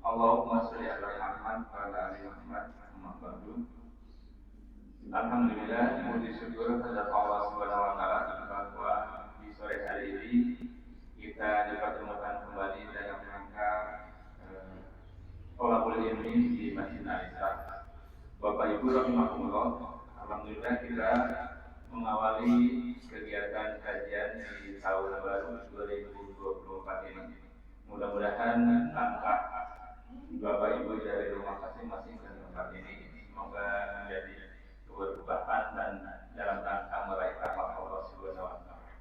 Allahumma sholli ala Muhammad wa ala ali Muhammad. Amma ba'du. Alhamdulillah, puji syukur kepada Allah Subhanahu wa taala bahwa di sore hari ini kita dipertemukan kembali dalam rangka thalabul ilmi di Masjid Al-Isra. Bapak Ibu rahimakumullah, alhamdulillah kita mengawali kegiatan kajian di tahun baru 2024 ini. Mudah-mudahan langkah Bapak Ibu dari rumah masing-masing ke tempat ini semoga menjadi keberkahan dan dalam rangka meraih rahmat Allah Subhanahu wa taala.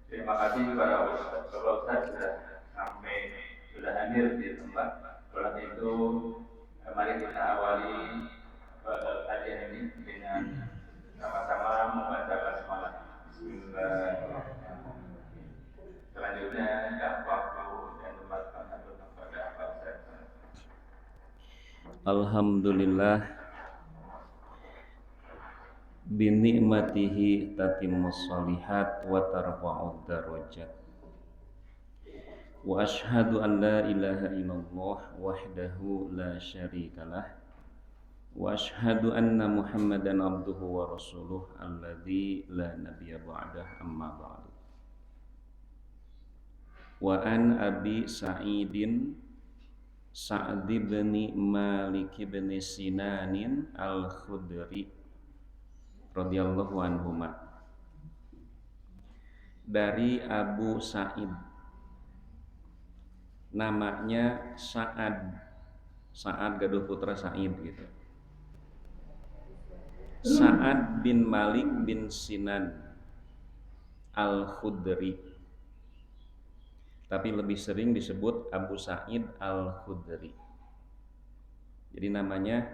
Terima kasih kepada Ustaz sudah hadir di tempat. Oleh itu, mari kita awali kajian ini dengan sama-sama membaca basmalah. Bismillahirrahmanirrahim. Selanjutnya waktu dan tempat kepada Pak Ustaz. Alhamdulillah binikmatihi tatimmus shalihat wa tarfa'ud darajat wa ashhadu an la ilaha illallah wahdahu la syarikalah wa ashhadu anna muhammadan abduhu wa rasuluh alladzi la nabiyya ba'dah amma ba'du. Wa an abi sa'idin Sa'd bin Malik bin Sinanin al-Khudri radhiyallahu anhuma, dari Abu Sa'id, namanya Sa'ad gaduh putra Sa'id gitu. Sa'ad bin Malik bin Sinan al-Khudri, tapi lebih sering disebut Abu Sa'id al-Khudri. Jadi namanya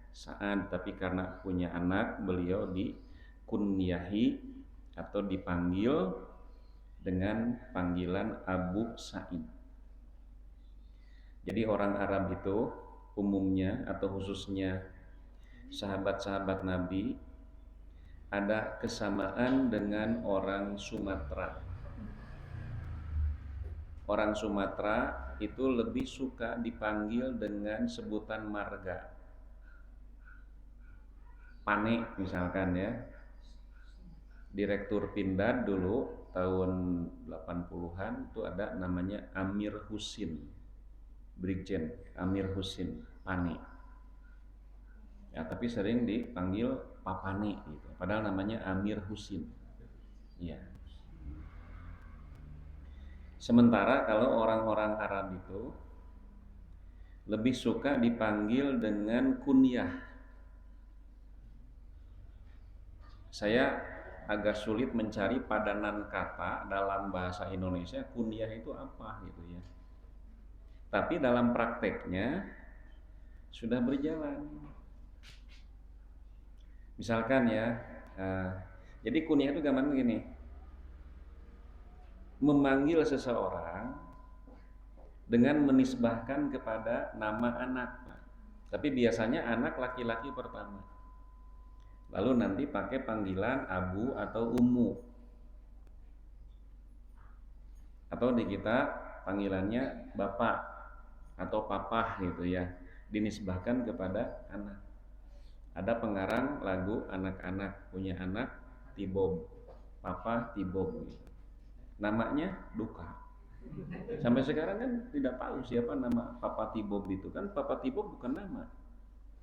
Sa'ad, tapi karena punya anak beliau dikunyahi atau dipanggil dengan panggilan Abu Sa'id. Jadi orang Arab itu umumnya atau khususnya sahabat-sahabat Nabi ada kesamaan dengan orang Sumatera. Orang Sumatera itu lebih suka dipanggil dengan sebutan marga. Pane misalkan ya. Direktur Pindad dulu tahun 80-an itu ada namanya Amir Husin. Brigjen Amir Husin, Pane. Ya, tapi sering dipanggil Papane gitu. Padahal namanya Amir Husin. Ya. Sementara kalau orang-orang Arab itu lebih suka dipanggil dengan kunyah. Saya agak sulit mencari padanan kata dalam bahasa Indonesia kunyah itu apa gitu ya. Tapi dalam prakteknya sudah berjalan. Misalkan ya, jadi kunyah itu gambaran begini. Memanggil seseorang dengan menisbahkan kepada nama anak. Tapi biasanya anak laki-laki pertama. Lalu nanti pakai panggilan abu atau ummu. Atau di kita panggilannya bapak atau papa gitu ya. Dinisbahkan kepada anak. Ada pengarang lagu anak-anak, punya anak Tibob, Papa Tibob gitu. Namanya Duka. Sampai sekarang kan tidak tahu siapa nama Papa Tibob itu. Kan Papa Tibob bukan nama.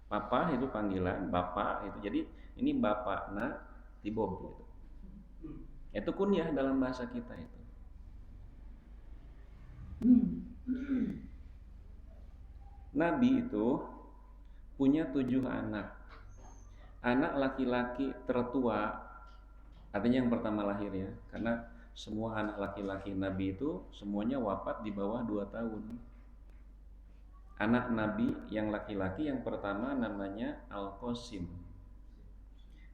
Papa itu panggilan, bapak itu. Jadi ini bapakna Tibob gitu. Itu kunyah dalam bahasa kita itu. Nabi itu punya 7 anak. Anak laki-laki tertua, artinya yang pertama lahir ya. Karena semua anak laki-laki Nabi itu semuanya wafat di bawah 2 tahun. Anak Nabi yang laki-laki yang pertama namanya Al-Qasim.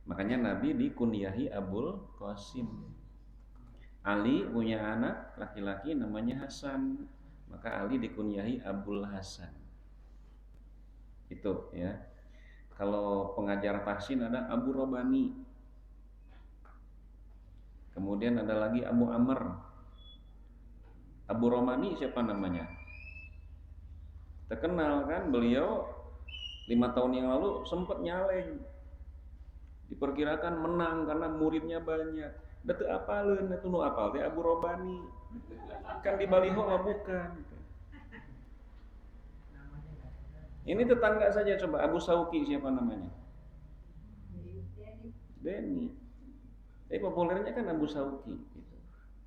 Makanya Nabi dikunyahi Abul Qasim. Ali punya anak laki-laki namanya Hasan. Maka Ali dikunyahi Abul Hasan. Itu ya. Kalau pengajar tahsin ada Abu Robani. Kemudian ada lagi Abu Amr. Abu Romani siapa namanya? Terkenal kan beliau 5 tahun yang lalu sempat nyaleng. Diperkirakan menang karena muridnya banyak. Da teu apaleun atuh nu apal teh Abu Robani. Kan di baliho mah bukan. Ini tetangga saja coba Abu Sauki siapa namanya? Denny. Tapi populernya kan Abu Sauki gitu.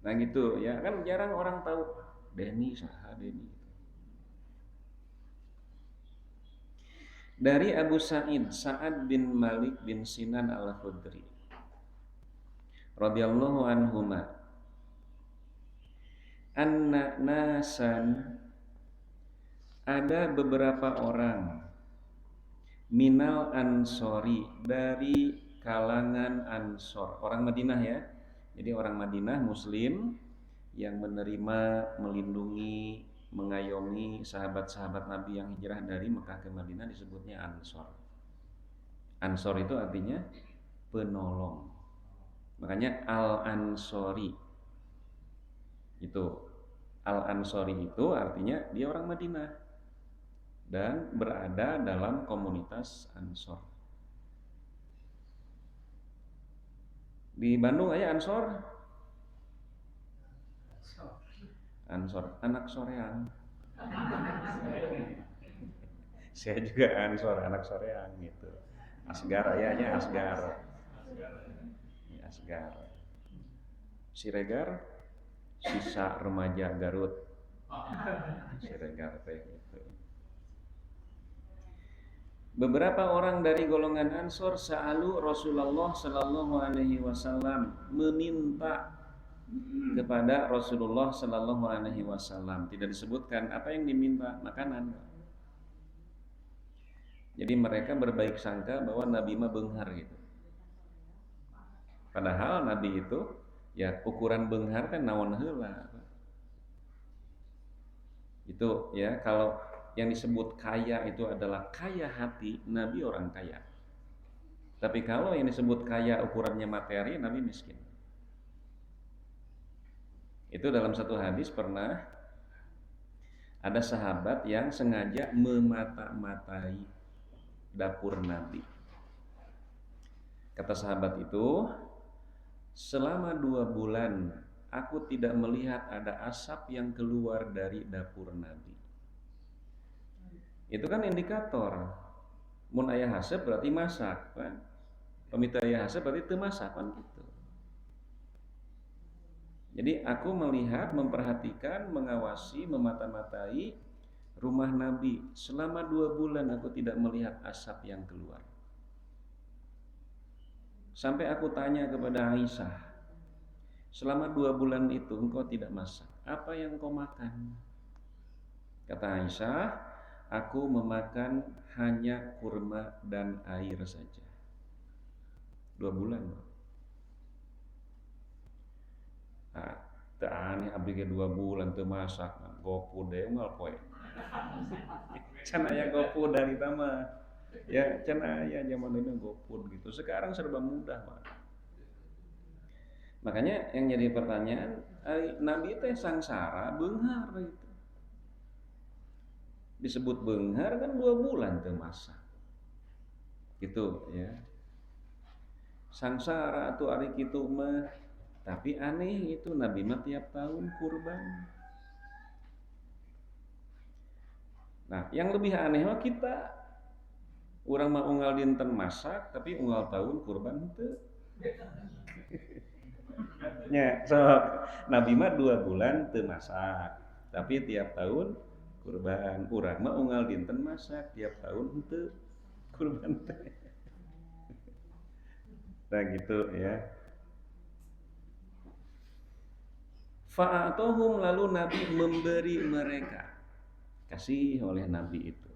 Nah gitu ya kan jarang orang tahu Denny saha Denny. Dari Abu Sa'id Sa'ad bin Malik bin Sinan Al-Khudri radhiyallahu anhuma anna nasan, ada beberapa orang minal ansori, dari kalangan ansor, orang Madinah ya. Jadi orang Madinah muslim yang menerima, melindungi, mengayomi sahabat-sahabat Nabi yang hijrah dari Mekah ke Madinah disebutnya ansor. Ansor itu artinya penolong. Makanya al-ansori. Itu al-ansori itu artinya dia orang Madinah dan berada dalam komunitas ansor. Di Bandung aja ansor. Ansor, anak soreang. Saya juga ansor, anak soreang gitu. Asgar ayahnya Asgar. Asgar. Siregar, sisa remaja Garut. Siregar teh gitu. Beberapa orang dari golongan Ansor sa'alu Rasulullah sallallahu alaihi wasallam, meminta kepada Rasulullah sallallahu alaihi wasallam. Tidak disebutkan apa yang diminta, makanan. Jadi mereka berbaik sangka bahwa Nabi mah beunghar gitu. Padahal Nabi itu ya ukuran beunghar kan naon heula. Itu ya, kalau yang disebut kaya itu adalah kaya hati, Nabi orang kaya. Tapi kalau yang disebut kaya ukurannya materi, Nabi miskin. Itu dalam satu hadis pernah ada sahabat yang sengaja memata-matai dapur Nabi. Kata sahabat itu, selama 2 bulan aku tidak melihat ada asap yang keluar dari dapur Nabi. Itu kan indikator. Mun aya haseup berarti masak kan. Pamita aya haseup berarti teu masak kan gitu. Jadi aku melihat, memperhatikan, mengawasi, memata-matai rumah Nabi. Selama 2 bulan aku tidak melihat asap yang keluar. Sampai aku tanya kepada Aisyah, selama 2 bulan itu engkau tidak masak, apa yang kau makan? Kata Aisyah, aku memakan hanya kurma dan air saja. 2 bulan. Nah, teu aneh abdi ge 2 bulan teu masak, GoFood deui unggal poe. Can aya GoFood dari mah. Ya, can aya zaman dulu GoFood gitu. Sekarang serba mudah, Pak. Makanya yang jadi pertanyaan, Nabi teh sangsara beunghar gitu. Disebut beunghar kan 2 bulan teu masak. Gitu ya. Sangsara atuh ari kitu mah. Tapi aneh itu Nabi mah tiap tahun kurban. Nah, yang lebih aneh mah kita. Urang mah unggal dinten masak tapi unggal tahun kurban teu. Nya, sok Nabi mah 2 bulan teu masak, tapi tiap tahun kurban. Urang mah unggal dinten masak, tiap tahun teu kurban teh. Nah gitu ya. Fa'atohum, lalu Nabi memberi mereka, kasih oleh Nabi itu.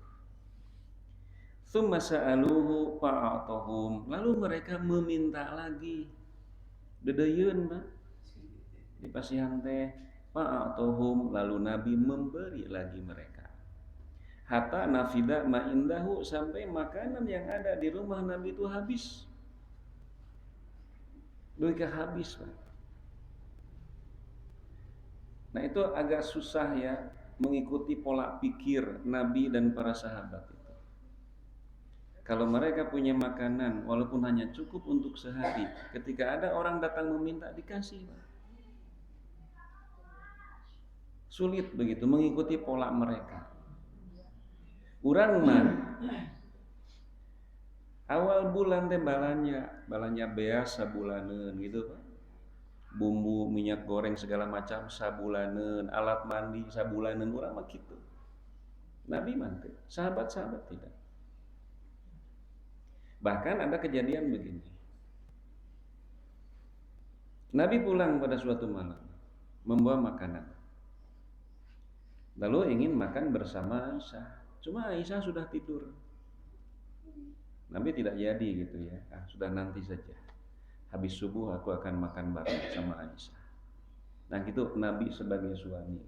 Tsumma sa'aluhu fa'atohum, lalu mereka meminta lagi. Dedeyeun mah dipasihan teh, fa'atohum, lalu Nabi memberi lagi mereka. Hatta nafida ma indahu, sampai makanan yang ada di rumah Nabi itu habis. Duikah habis, Pak. Nah itu agak susah ya mengikuti pola pikir Nabi dan para sahabat itu. Kalau mereka punya makanan walaupun hanya cukup untuk sehari, ketika ada orang datang meminta dikasih. Sulit begitu mengikuti pola mereka. Urang mah awal bulan teh balanya beas sabulaneun gitu Pak. Bumbu minyak goreng segala macam sabulaneun, alat mandi sabulaneun, urang mah kitu. Nabi mah teu, sahabat-sahabat tidak. Bahkan ada kejadian begini. Nabi pulang pada suatu malam membawa makanan. Lalu ingin makan bersama Aisyah. Cuma Aisyah sudah tidur. Nabi tidak jadi gitu ya. Sudah nanti saja. Habis subuh aku akan makan bareng sama Aisyah. Nah gitu Nabi sebagai suami.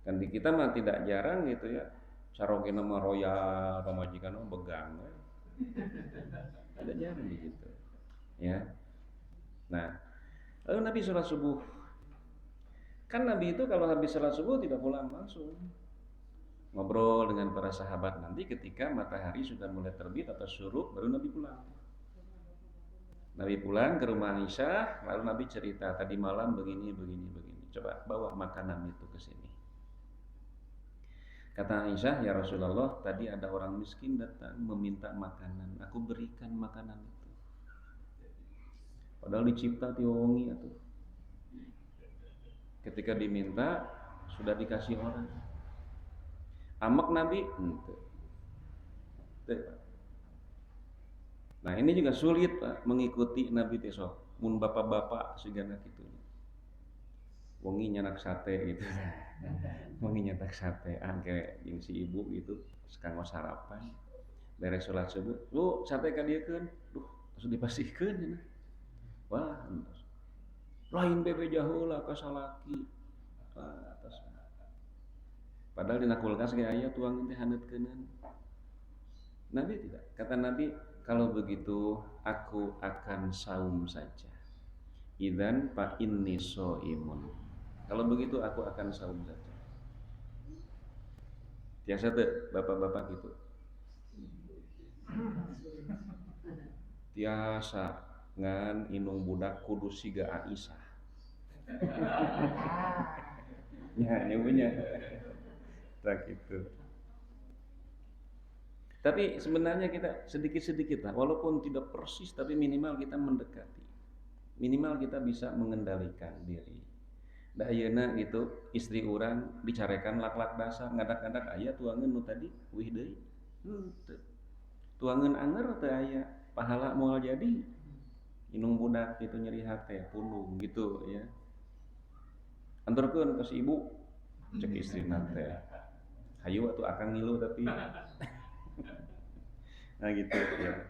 Kan di kita mah tidak jarang gitu ya. Sarogena mah royal, pamajikan mah begang. Ada jarang begitu. Ya. Nah, lalu Nabi sholat subuh. Kan Nabi itu kalau habis sholat subuh tidak pulang langsung. Ngobrol dengan para sahabat, nanti ketika matahari sudah mulai terbit atau syuruk baru Nabi pulang. Nabi pulang ke rumah Aisyah, lalu Nabi cerita tadi malam begini. Coba bawa makanan itu ke sini. Kata Aisyah, ya Rasulullah, tadi ada orang miskin datang meminta makanan, aku berikan makanan itu. Padahal dicipta ti wongi atuh. Ketika diminta sudah dikasih orang. Amak Nabi henteu. Nah ini juga sulit Pak mengikuti Nabi teh sok. Mun bapak-bapak sigana kitu. Wengi nyanak sate gitu. Wengi nyatak sate angke jeung si ibu gitu kanggo sarapan. Beres salat subuh, "Bu, sate ka dieu keun." Duh, terus dipasihkeun cenah. Wah, lain bebe jaheula ka salaki. Atas. Padahal dina kulkas ge aya tuangan teh handeutkeunaan. Nabi tidak. Kata Nabi, kalau begitu aku akan saum saja. Idzan fa inni shaimun. Kalau begitu aku akan saum saja. Tiasa teu bapak-bapak gitu. Tiasa ngan inung budak kudu siga Aisyah. Ya, nyubunya. Tak gitu. Tapi sebenarnya kita sedikit-sedikit lah, walaupun tidak persis, tapi minimal kita mendekati. Minimal kita bisa mengendalikan diri. Da ayeuna gitu, istri orang dicarekan lak-lak dasar, ngadak-ngadak aya tuangan nu tadi, wih deui. Tuangan anger teu aya, pahala moal jadi. Inung budak itu nyeri hate, pundung gitu ya. Anturkeun ka si ibu, cek istrina teh. Hayu atuh akang ngilu tapi nah gitu ya.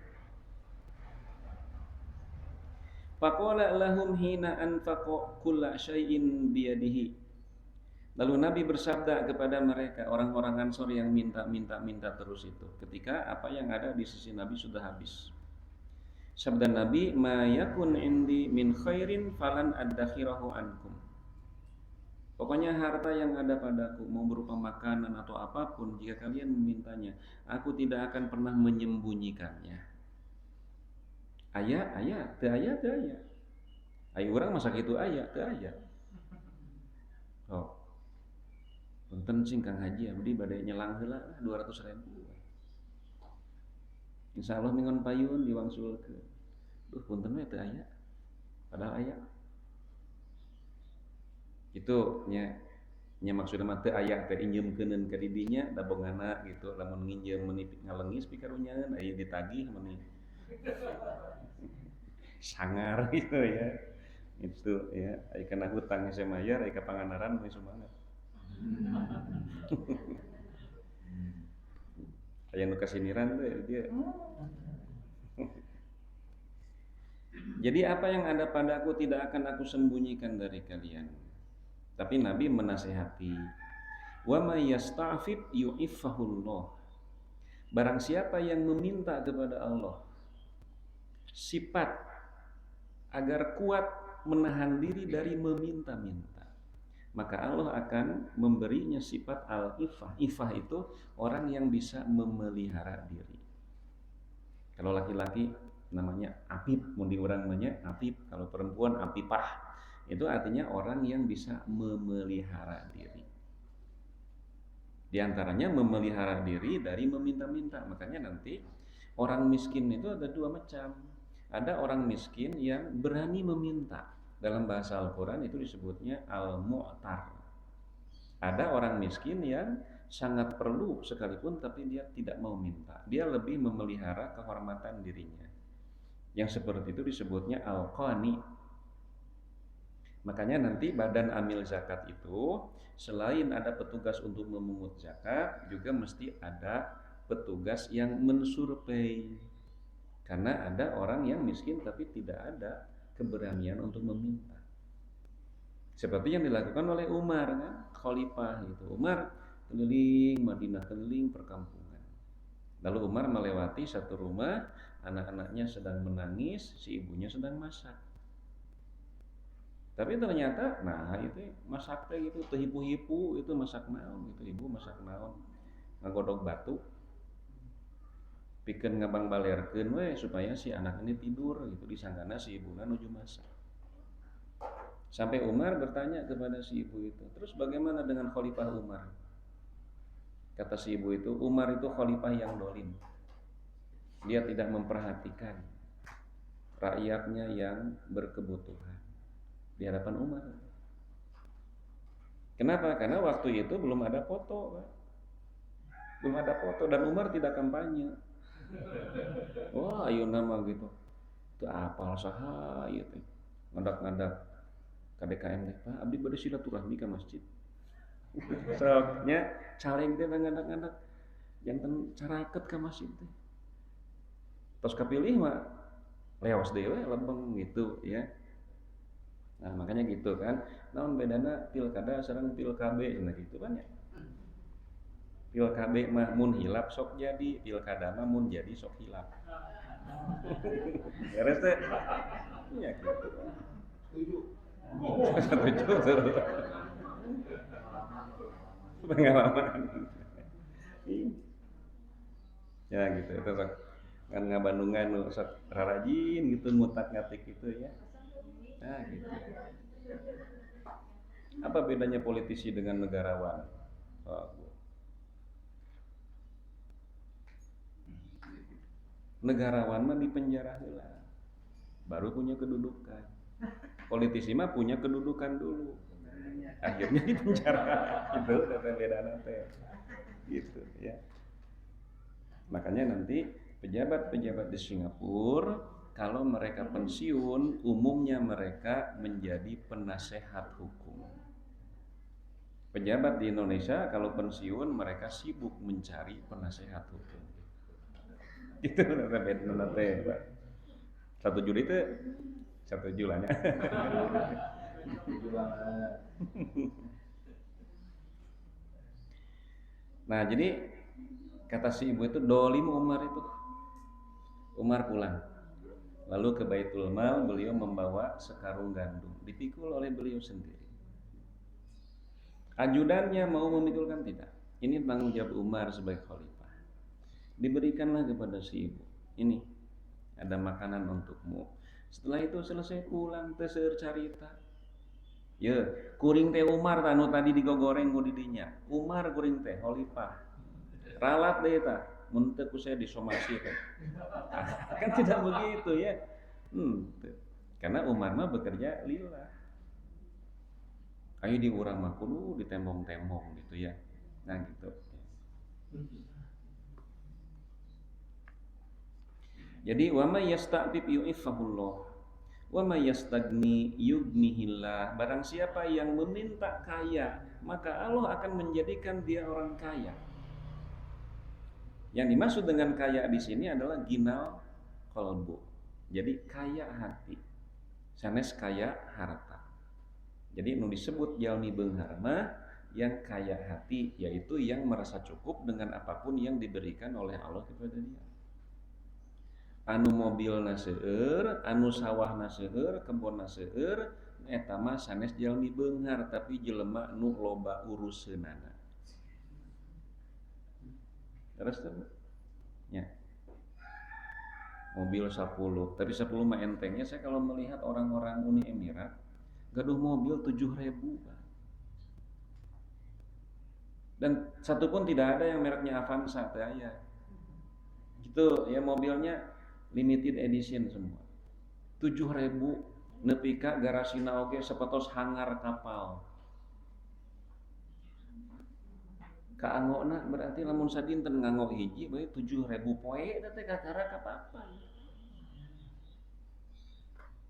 Faqala lahum hina anfaqa kulla syai'in biyadihi. Lalu Nabi bersabda kepada mereka, orang-orang Ansor yang minta terus itu, ketika apa yang ada di sisi Nabi sudah habis. Sabda Nabi, "Ma yakun indi min khairin falan addakhirahu ankum." Pokoknya harta yang ada padaku, mau berupa makanan atau apapun, jika kalian memintanya, aku tidak akan pernah menyembunyikannya. Aya, teu aya. Ayo urang masa kitu aya, teu aya. Oh. Punten cing Kang Haji abdi bade nyelang heula 200.000. Insyaallah mingon payun diwangsulkeun. Duh punten we teu aya. Padahal aya. Itu nya maksudna mah teu aya teh injeumkeuneun ka didinya da bongana gitu, lamun nginjeum meuni ngalengis pikarunyaeun aya ditagih meuni. Sangar gitu ya. Itu ya, aya kana hutang hese mayar, aya ka panganaran meuni sumanget. Aya nu kasiniran teh dia. Jadi apa yang ada padaku tidak akan aku sembunyikan dari kalian. Tapi Nabi menasihati, wa may yasta'fif yu'iffahullah. Barang siapa yang meminta kepada Allah sifat agar kuat menahan diri dari meminta-minta, maka Allah akan memberinya sifat al-ifah. Ifah itu orang yang bisa memelihara diri. Kalau laki-laki namanya apip, mun di urang namanya apip, kalau perempuan apipah. Itu artinya orang yang bisa memelihara diri. Di antaranya memelihara diri dari meminta-minta. Makanya nanti orang miskin itu ada dua macam. Ada orang miskin yang berani meminta. Dalam bahasa Al-Quran itu disebutnya al-mu'tar. Ada orang miskin yang sangat perlu sekalipun tapi dia tidak mau minta. Dia lebih memelihara kehormatan dirinya. Yang seperti itu disebutnya al-qani. Makanya nanti badan amil zakat itu selain ada petugas untuk memungut zakat, juga mesti ada petugas yang mensurvei. Karena ada orang yang miskin tapi tidak ada keberanian untuk meminta. Seperti yang dilakukan oleh Umar kan, khalifah itu. Umar keliling Madinah, keliling perkampungan. Lalu Umar melewati satu rumah, anak-anaknya sedang menangis, si ibunya sedang masak. Tapi ternyata, nah itu masaknya gitu, hipu-hipu itu masak naon, itu ibu masak naon, ngagodog batu, pikeun ngabang balerkeun we supaya si anak ini tidur gitu, disangkana si ibunya nuju masak. Sampai Umar bertanya kepada si ibu itu, terus bagaimana dengan khalifah Umar? Kata si ibu itu, Umar itu khalifah yang dolim. Dia tidak memperhatikan rakyatnya yang berkebutuhan di hadapan Umar. Kenapa? Karena waktu itu belum ada foto, Pak. Belum ada foto dan Umar tidak kampanye. Wah, ayo nama gitu. Itu apal saha ieu teh. Ngadak-ngadak KDKM teh, Pak, abdi bade silaturahmi ka masjid. Soknya caleng teh ngadak-ngadak janten caraket ka masjid teh. Tos kapilih mah leos dewe lempeng gitu ya. Nah, makanya gitu kan. Naon bedana pilkada sareng pilkabe cenah gitu kan ya. Pilkabe mah mun hilap sok jadi, pilkada mah mun jadi sok hilap. Beres teh. Ya gitu. Setuju. Pengalaman. Ya gitu itu sok kan ngabandungan nu sok rarajin gitu ngutak-ngatik gitu ya. Nah gitu. Apa bedanya politisi dengan negarawan? Oh, negarawan mah dipenjara heula, baru punya kedudukan. Politisi mah punya kedudukan dulu, akhirnya dipenjara. Itu bedana teh. Gitu ya. Makanya nanti pejabat-pejabat di Singapura kalau mereka pensiun, umumnya mereka menjadi penasehat hukum. Pejabat di Indonesia kalau pensiun mereka sibuk mencari penasehat hukum. Gitu nanti Pak. 1 Juli itu 1 Julanya. Nah jadi kata si ibu itu dolim Umar itu. Umar pulang. Lalu ke Baitul Mal beliau membawa sekarung gandum, dipikul oleh beliau sendiri. Ajudannya mau memikulkan tidak. Ini tanggung jawab Umar sebagai khalifah. Diberikanlah kepada si ibu. Ini ada makanan untukmu. Setelah itu selesai pulang seueur carita. Ya, kuring teh Umar tanu tadi digogoreng ku didinya. Umar kuring teh khalifah. Ralat deui tah, mun teu ku saya disomasi teh. Kan tidak begitu ya. Karena Umar mah bekerja lillah. Ayo di urang mah kudu ditembong-tembong gitu ya. Nah gitu. Jadi wa may yasta'fif yu'iffahullah wa may yastagni yughnihillah. Barang siapa yang meminta kaya, maka Allah akan menjadikan dia orang kaya. Yang dimaksud dengan kaya di sini adalah ginal qalbu. Jadi kaya hati. Sanes kaya harta. Jadi nu disebut jalmi beunghar mah yang kaya hati, yaitu yang merasa cukup dengan apapun yang diberikan oleh Allah kepada dia. Anu mobilna seueur, anu sawahna seueur, kebonna seueur, eta mah sanes jalmi beunghar tapi jelema nu loba uruseunana. Terus tuh nya mobil 10, tapi 10 mah entengnya. Saya kalau melihat orang-orang Uni Emirat gaduh mobil 7.000 Pak. Dan satu pun tidak ada yang mereknya Avanza teh aya. Gitu ya, mobilnya limited edition semua. 7.000 nepi ka garasina oge sapatos hangar kapal. Kaanggona berarti lamun sadinten nganggo hiji bae 7.000 poe eta teh kakara kapapa.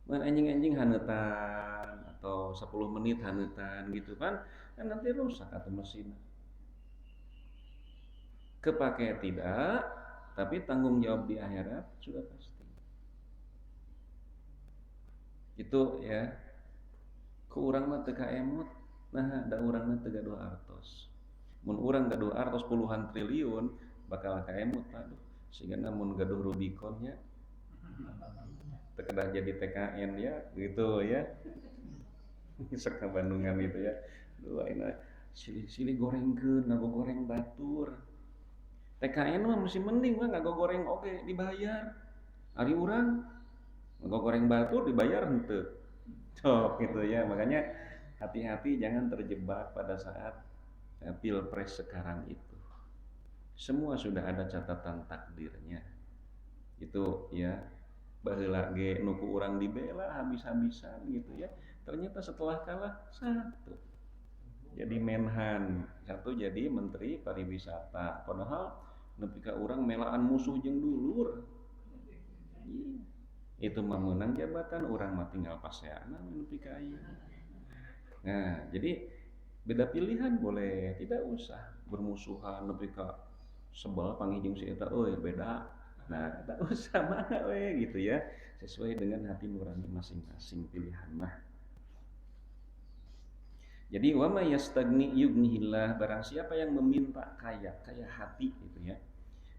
Man anjing-anjing haneutan atau 10 menit haneutan gitu kan nanti rusak atau mesin. Kepake tidak, tapi tanggung jawab di akhirat sudah pasti. Itu ya, ku urang mah teu kaemut, nah da urang mah teu gaduh artos. Mun urang gaduh artos puluhan triliun bakal kaemut aduh. Sehingga mun gaduh Rubicon nya teu kedah jadi TKN ya, gitu ya. Sok ka Bandungan itu ya. Duh ayeuna silih-silih gorengkeun ngago goreng batur. TKN mah masih mending mah ngago goreng oge dibayar. Ari urang ngago goreng batur dibayar henteu. Cok gitu ya. Makanya hati-hati jangan terjebak pada saat pilpres sekarang itu. Semua sudah ada catatan takdirnya. Itu ya, baheula ge nuku urang dibela habis-habisan gitu ya. Ternyata setelah kalah satu jadi menhan, satu jadi menteri pariwisata. Padahal nepi ka urang melaan musuh jeung dulur. Itu mah meunang jabatan, urang mah tinggal paseana nepi ka ieu. Nah, jadi beda pilihan boleh, tidak usah bermusuhan nepi ka sebel panggih jeung si eta euy beda. Nah, tak usah mana we gitu ya. Sesuai dengan hati nurani masing-masing pilihan mah. Jadi wa may yastagni yughnihillah, barang siapa yang meminta kaya hati gitu ya.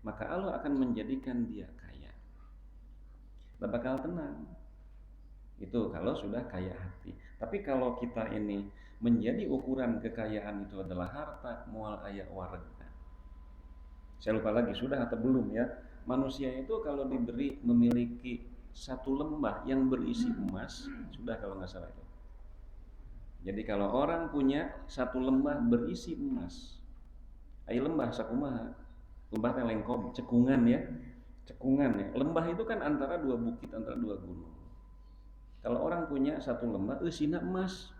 Maka Allah akan menjadikan dia kaya. Tak bakal tenang. Itu kalau sudah kaya hati. Tapi kalau kita ini menjadi ukuran kekayaan itu adalah harta, moal aya warega. Saya lupa lagi sudah atau belum ya. Manusia itu kalau diberi memiliki satu lembah yang berisi emas, sudah kalau nggak salah itu. Jadi kalau orang punya satu lembah berisi emas, ayo lembah sakumaha, lembah teh lengkong, cekungan ya. Lembah itu kan antara dua bukit, antara dua gunung. Kalau orang punya satu lembah, eusina emas,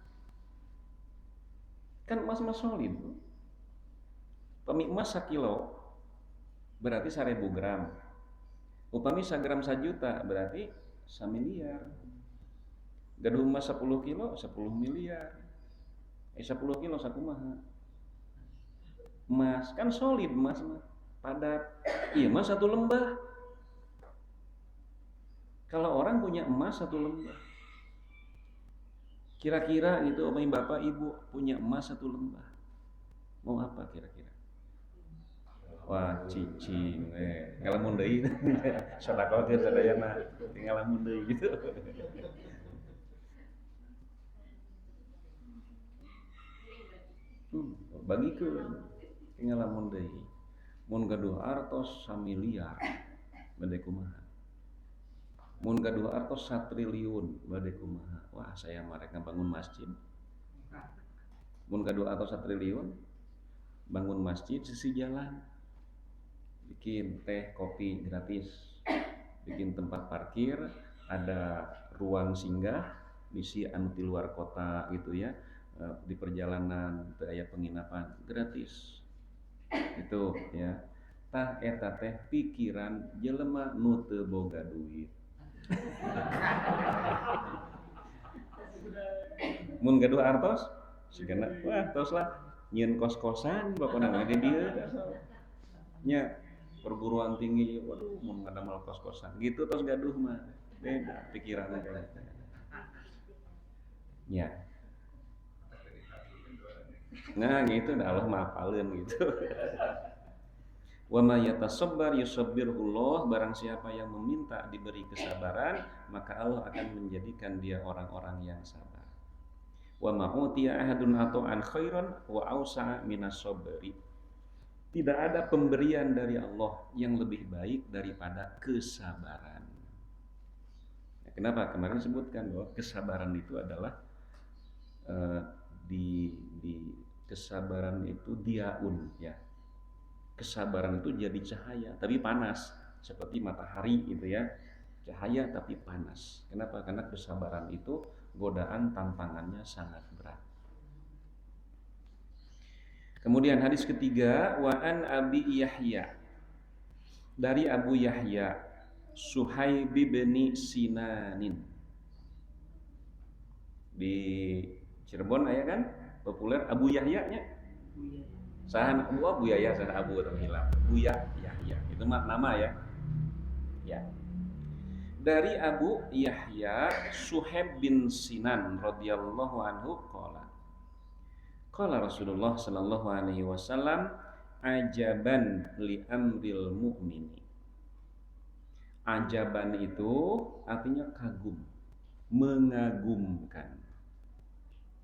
kan emas solid. Upami emas 1 kilo berarti 1.000 gram. Upami 1 gram 1 juta berarti 1 miliar. Gaduh emas 10 kilo 10 miliar. 10 kilo sakumaha? Emas kan solid, emas mah padat. Iya emas 1 lembah. Kalau orang punya emas 1 lembah, kira-kira gitu upami bapak ibu punya emas 1 lembah, mau apa kira-kira? Wah cicing ngalamun deui. Sedekah teh sadayana ngalamun deui gitu. Bagikeun ngalamun deui. Mun gaduh artos 1 miliar bade kumaha? Mun gaduh artos 1 triliun bade kumaha? Wah saya mah rek bangun masjid. Mun gaduh artos 1 triliun bangun masjid sisi jalan, bikin teh kopi gratis, bikin tempat parkir, ada ruang singgah bisi anu di luar kota gitu ya, di perjalanan teu aya penginapan gratis. Itu ya. Tah eta teh pikiran jelema nu teu boga duit. Mun gaduh artos sigana wah tos lah nyieun kos-kosan bapana di dieu nya perguruan tinggi, waduh mun ngadamel kos-kosan gitu tos gaduh mah beda pikiranna kayak gitu. Ya. Nah gitu dah Allah maafaleun gitu. Wa may yatasabbar yusabbirullah, barang siapa yang meminta diberi kesabaran maka Allah akan menjadikan dia orang-orang yang sabar. Wa ma utiya ahadun ata'an khairan wa ausa'a minas sabri. Tidak ada pemberian dari Allah yang lebih baik daripada kesabaran. Nah, kenapa? Kemarin sebutkan bahwa kesabaran itu adalah eh, di kesabaran itu diaun ya. Kesabaran itu jadi cahaya tapi panas seperti matahari gitu ya. Cahaya tapi panas. Kenapa? Karena kesabaran itu godaan tantangannya sangat berat. Kemudian hadis ketiga, wa an Abi Yahya, dari Abu Yahya Suhaib bin Sinanin. Di Cirebon aya kan populer Abu Yahya nya. Sahan Abu Yahya, sahan Abu atau hilang. Buya Yahya. Itu mah nama ya. Ya. Dari Abu Yahya Suhaib bin Sinan radhiyallahu anhu qala. Qala Rasulullah sallallahu alaihi wasallam ajaban li amril mu'mini. Ajaban itu artinya kagum, mengagumkan.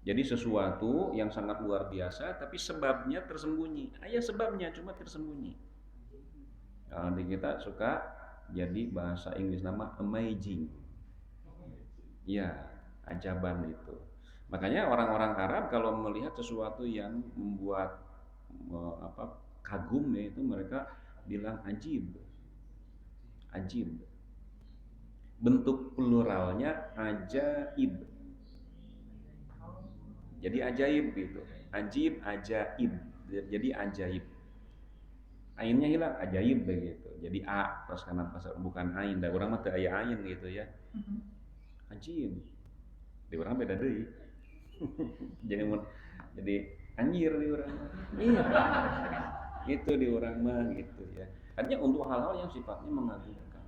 Jadi sesuatu yang sangat luar biasa tapi sebabnya tersembunyi. Aya sebabnya cuma tersembunyi. Kalau di kita suka jadi bahasa Inggris nama amazing. Ya, ajaban itu. Makanya orang-orang Arab kalau melihat sesuatu yang membuat kagum ya itu mereka bilang ajib. Ajib. Bentuk pluralnya ajaib. Jadi ajaib gitu. Ajib, ajaib. Jadi ajaib. Ainnya hilang, ajaib begitu. Jadi a terus karena bukan ain. Da urang mah teu aya ain gitu ya. Ajib. Di urang beda deui. jadi anjir di urang mah. Iya. Itu di urang mah gitu ya. Artinya untuk hal-hal yang sifatnya mengagumkan.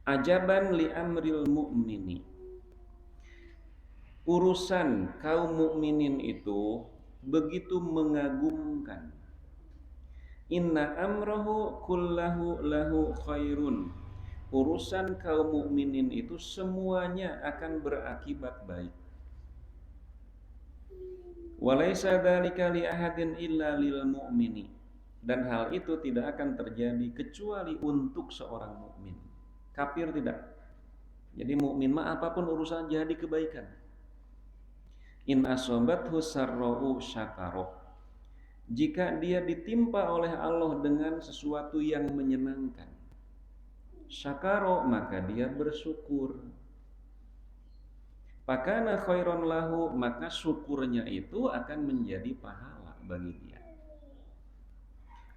Ajaban li amril mu'mini. Urusan kaum mukminin itu begitu mengagumkan. Inna amrahu kullahu lahu khairun. Urusan kaum mukminin itu semuanya akan berakibat baik. Walaisa dzalika li ahadin illa lil mu'mini. Dan hal itu tidak akan terjadi kecuali untuk seorang mukmin. Kafir tidak. Jadi mukmin mah apapun urusan jadi kebaikan. In asobathu sarra'u syakaro. Jika dia ditimpa oleh Allah dengan sesuatu yang menyenangkan, syakaro, maka dia bersyukur. Pakana khairon lahu, maka syukurnya itu akan menjadi pahala bagi dia.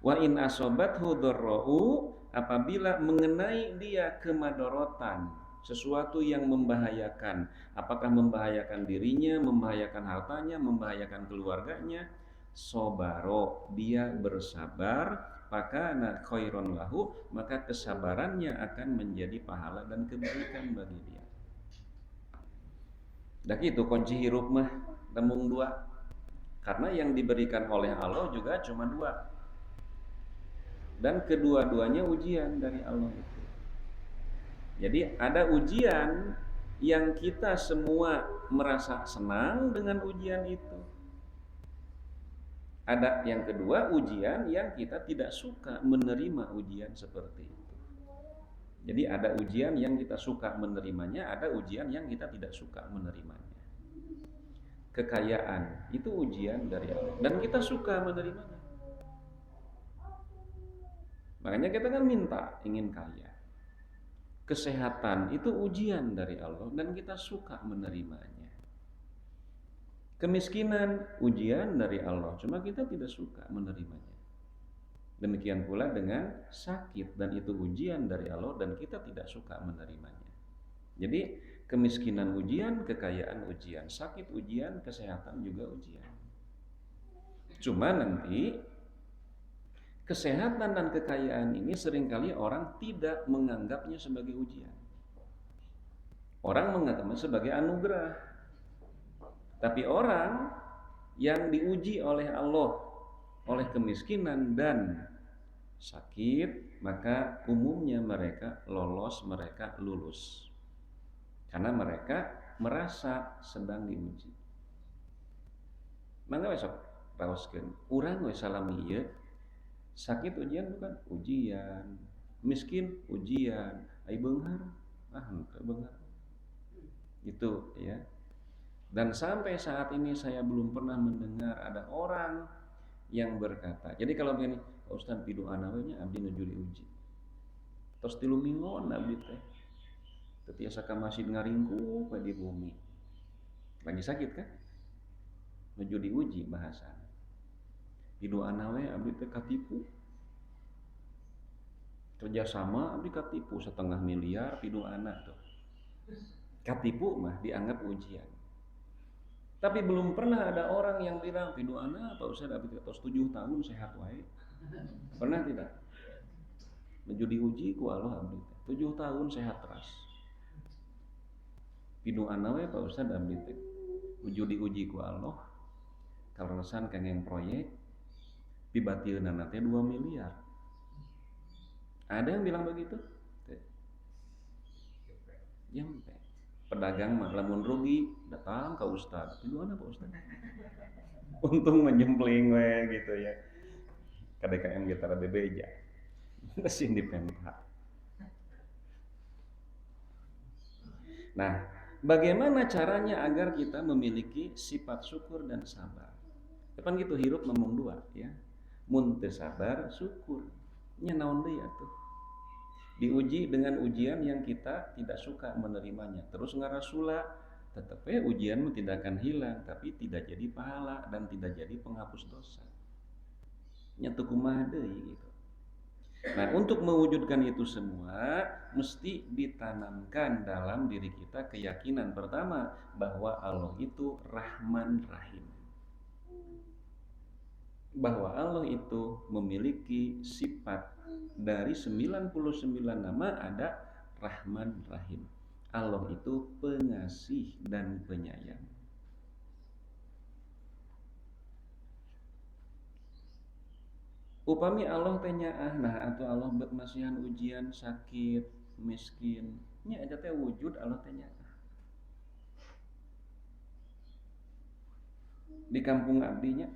Wa in asobathu dharra'u, apabila mengenai dia kemadorotan, sesuatu yang membahayakan, apakah membahayakan dirinya, membahayakan hartanya, membahayakan keluarganya, sobaro, dia bersabar, pakana khairon lahu, maka kesabarannya akan menjadi pahala dan kebaikan bagi dia. Dah itu kunci hirup mah temung dua, karena yang diberikan oleh Allah juga cuma dua, dan kedua-duanya ujian dari Allah itu. Jadi ada ujian yang kita semua merasa senang dengan ujian itu. Ada yang kedua ujian yang kita tidak suka menerima ujian seperti itu. Jadi ada ujian yang kita suka menerimanya, ada ujian yang kita tidak suka menerimanya. Kekayaan itu ujian dari Allah dan kita suka menerimanya. Makanya kita kan minta, ingin kaya. Kesehatan itu ujian dari Allah dan kita suka menerimanya. Kemiskinan ujian dari Allah, cuma kita tidak suka menerimanya. Demikian pula dengan sakit, dan itu ujian dari Allah dan kita tidak suka menerimanya. Jadi kemiskinan ujian, kekayaan ujian, sakit ujian, kesehatan juga ujian. Cuma nanti kesehatan dan kekayaan ini seringkali orang tidak menganggapnya sebagai ujian. Orang menganggapnya sebagai anugerah. Tapi orang yang diuji oleh Allah oleh kemiskinan dan sakit, maka umumnya mereka lolos, mereka lulus. Karena mereka merasa sedang diuji. Mangga we sok raoskeun. Urang we salami ieu sakit ujian bukan? Ujian. Miskin ujian. Ai beunghar henteu beunghar. Itu ya. Dan sampai saat ini saya belum pernah mendengar ada orang yang berkata. Jadi kalau begini, Pak Ustaz pidu anak we nya abdi nuju diuji. Tos 3 mingguan abdi teh. Teu tiasa ka masjid ngaringkuk we di bumi. Lagi sakit kan? Nuju diuji bahasa. Pidu anak we abdi teh katipu. Kerjasama abdi katipu 1,5 miliar pidu anak tuh. Katipu mah dianggap ujian. Tapi belum pernah ada orang yang bilang pidu anak Pak Ustaz abdi tos 7 tahun sehat wae. Pernah tidak? Nuju diuji ku Allah abdi teh. 7 tahun sehat terus. Pidu anak we Pak Ustaz abdi teh. Nuju diuji ku Allah. Karosan kengeng proyek pibatieunana teh 2 miliar. Ada yang bilang begitu? Nyampe. Pedagang mah lamun rugi datang ke Ustaz. Pidu anak Pak Ustaz. Untung menjempling we gitu ya. Ka DKM Getara Bebeja. Mesin di Pemda. Nah, bagaimana caranya agar kita memiliki sifat syukur dan sabar? Depan gitu hirup ngomong dua ya. Mun teu sabar syukur. Nya naon deui atuh? Diuji dengan ujian yang kita tidak suka menerimanya. Terus ngarasula tetep ujian mah tidak akan hilang, tapi tidak jadi pahala dan tidak jadi penghapus dosa. Nya teu kumaha deui gitu. Nah, untuk mewujudkan itu semua mesti ditanamkan dalam diri kita keyakinan pertama bahwa Allah itu Rahman Rahim. Bahwa Allah itu memiliki sifat dari 99 nama ada Rahman Rahim. Allah itu pengasih dan penyayang. Upami Allah teh nyaah, nah atau Allah bet masihan ujian sakit, miskin, nya eta teh wujud Allah teh nyaah. Di kampung abdinya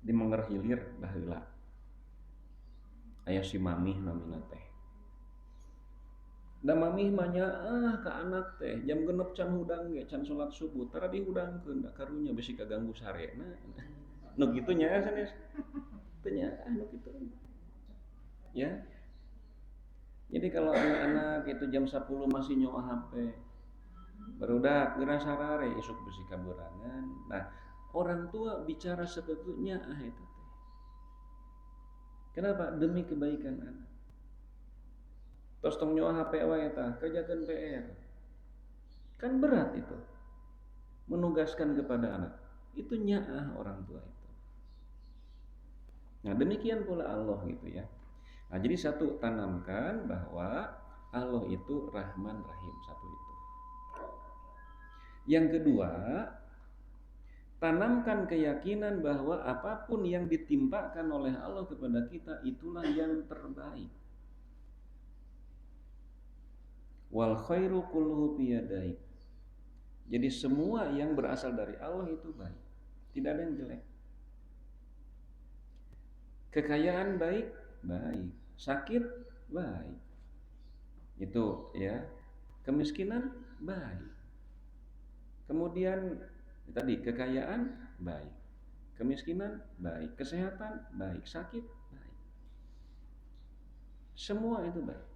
di Manggar Hilir baheula. Aya si mamih namina teh. Da mamih mah nyaah ka anak teh, jam 6 can hudang ge, can salat subuh, tara dihudangkeun da karunya bisi kaganggu sarena. Nu kitu nyaah sanes. Teu nyaah nu kitu. Ya. Jadi kalau anak-anak itu jam 10 masih nyoa HP. Barudak geura sarare isuk bisi kaberangan. Nah, orang tua bicara sebetulnya itu teh. Kenapa? Demi kebaikan anak. Tos tong nyoa HP wae tah, kerjakeun PR. Kan berat itu. Menugaskan kepada anak. Itu nyaah orang tua itu. Nah, demikian pula Allah gitu ya. Nah, jadi satu tanamkan bahwa Allah itu Rahman Rahim, satu itu. Yang kedua, tanamkan keyakinan bahwa apapun yang ditimpakan oleh Allah kepada kita itulah yang terbaik. Wal khairu kulluhu biyadayhi. Jadi semua yang berasal dari Allah itu baik. Tidak ada yang jelek. Kekayaan baik, baik. Sakit, baik. Itu ya. Kemiskinan, baik. Kemudian tadi kekayaan, baik. Kemiskinan, baik. Kesehatan, baik. Sakit, baik. Semua itu baik.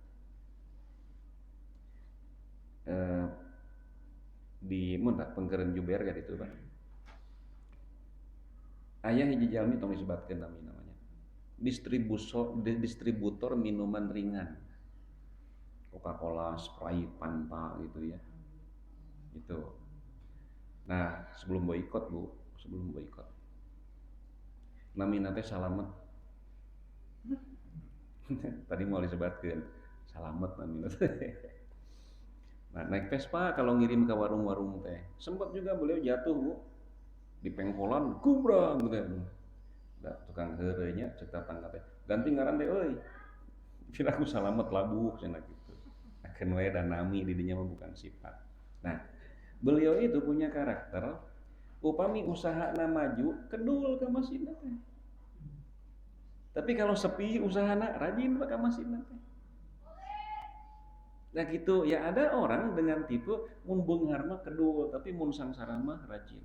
Di muntah pengkeren juber kan itu Pak. Ayah hiji jalmi tong disebutkeun namanya. Distributor minuman ringan. Coca-Cola, Sprite, Fanta gitu ya. Itu. Nah, sebelum boikot namina teh Salamet. Tadi mau disebutkeun Salamet namina teh. Nah, naik Vespa kalau ngirim ke warung-warung teh. Sempat juga beliau jatuh, Bu. Di pengkolan kubrang gitu. Da tukang heureuy nya ceuk tatangga teh. Ganti ngaran teh euy. Piraku Salamet labuh cenah kitu. Akeun we dan nami di dinya mah bukan sifat. Nah, Beliau itu punya karakter, upami usaha maju, kedul ke masjid teh. Tapi kalau sepi usahana rajin ke masjid teh. Nah gitu ya, ada orang dengan tipe mun beunghar mah kedul, tapi mun sangsara mah rajin.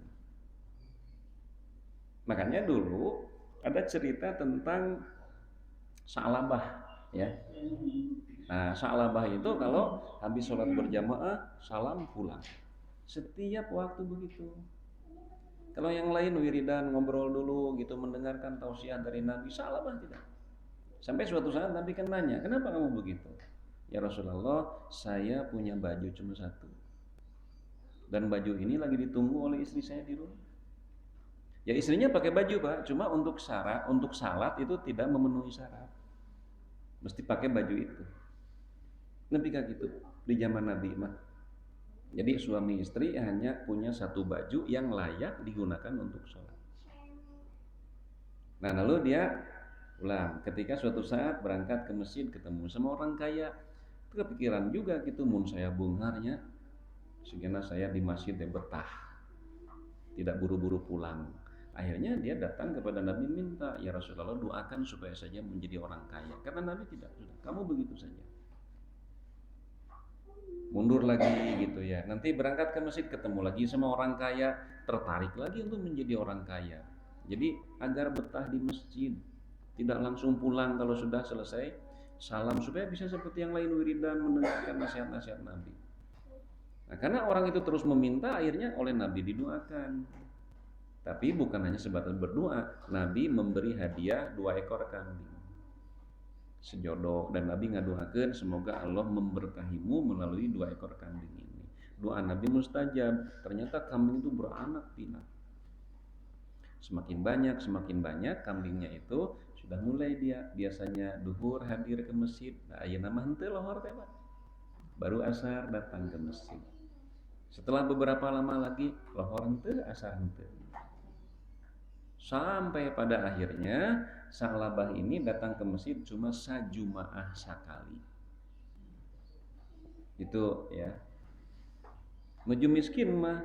Makanya dulu ada cerita tentang Sa'labah ya. Nah, Sa'labah itu kalau habis sholat berjamaah salam pulang. Setiap waktu begitu. Kalau yang lain wiridan ngobrol dulu gitu, mendengarkan tausiah dari Nabi, Sa'labah tidak. Sampai suatu saat Nabi kan nanya, kenapa kamu begitu? Ya Rasulullah, saya punya baju cuma satu. Dan baju ini lagi ditunggu oleh istri saya di rumah. Ya istrinya pakai baju Pak, cuma untuk syarat, untuk salat itu tidak memenuhi syarat. Mesti pakai baju itu. Nabi kayak gitu di zaman Nabi mah. Jadi suami istri hanya punya satu baju yang layak digunakan untuk sholat. Nah lalu dia pulang. Ketika suatu saat berangkat ke masjid ketemu sama orang kaya, itu kepikiran juga gitu, mun saya bungharnya, sehingga saya di masjid ya betah, tidak buru-buru pulang. Akhirnya dia datang kepada Nabi minta, ya Rasulullah doakan supaya saja menjadi orang kaya. Karena Nabi tidak, sudah kamu begitu saja. Mundur lagi gitu ya. Nanti berangkat ke masjid ketemu lagi sama orang kaya, tertarik lagi untuk menjadi orang kaya. Jadi agar betah di masjid, tidak langsung pulang kalau sudah selesai salam, supaya bisa seperti yang lain wiridan mendengarkan nasihat-nasihat Nabi. Nah, karena orang itu terus meminta, akhirnya oleh Nabi didoakan. Tapi bukan hanya sebatas berdoa, Nabi memberi hadiah 2 ekor kambing sejodoh, dan Nabi ngadoakeun semoga Allah memberkahimu melalui 2 ekor kambing ini. Doa Nabi mustajab. Ternyata kambing itu beranak pinak. Semakin banyak kambingnya itu, sudah mulai dia biasanya duhur hadir ke masjid. Nah, ayeuna mah henteu lohor teh, Pak. Baru asar datang ke masjid. Setelah beberapa lama lagi lohor henteu, asar henteu. Sampai pada akhirnya Sa'labah ini datang ke masjid cuma sajumaah sekali. Itu ya. Nuju miskin mah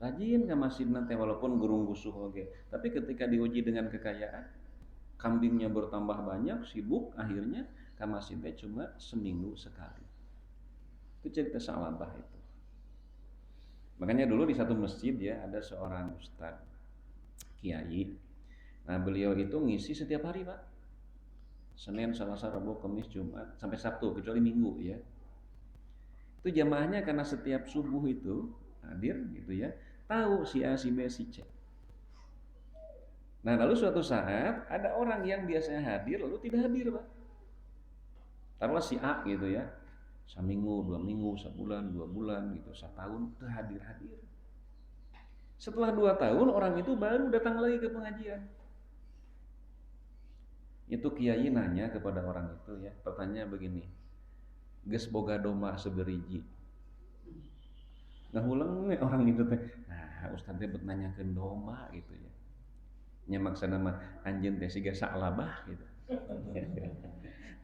rajin ke masjid nanti walaupun gurung gusuh oge. Tapi ketika diuji dengan kekayaan, kambingnya bertambah banyak, sibuk, akhirnya ke masjidnya cuma seminggu sekali. Itu cerita Sa'labah itu. Makanya dulu di satu masjid ya ada seorang ustadz kiai. Nah beliau itu ngisi setiap hari Pak, Senin, Selasa, Rabu, Kamis, Jumat sampai Sabtu kecuali Minggu ya. Itu jamaahnya karena setiap subuh itu hadir gitu ya, tahu si A, si B, si C. Nah lalu suatu saat ada orang yang biasanya hadir lalu tidak hadir Pak. Taruhlah si A gitu ya, seminggu, 2 minggu, sebulan, 2 bulan gitu, setahun itu hadir. Setelah 2 tahun orang itu baru datang lagi ke pengajian. Itu kiai nanya kepada orang itu ya, pertanyaan begini, geus boga doma seberiji. Nah ulang nih orang itu teh, nah ustaz teh bet nanyakeun doma gitu ya. Nya maksana mah anjeun teh siga Sa'labah gitu.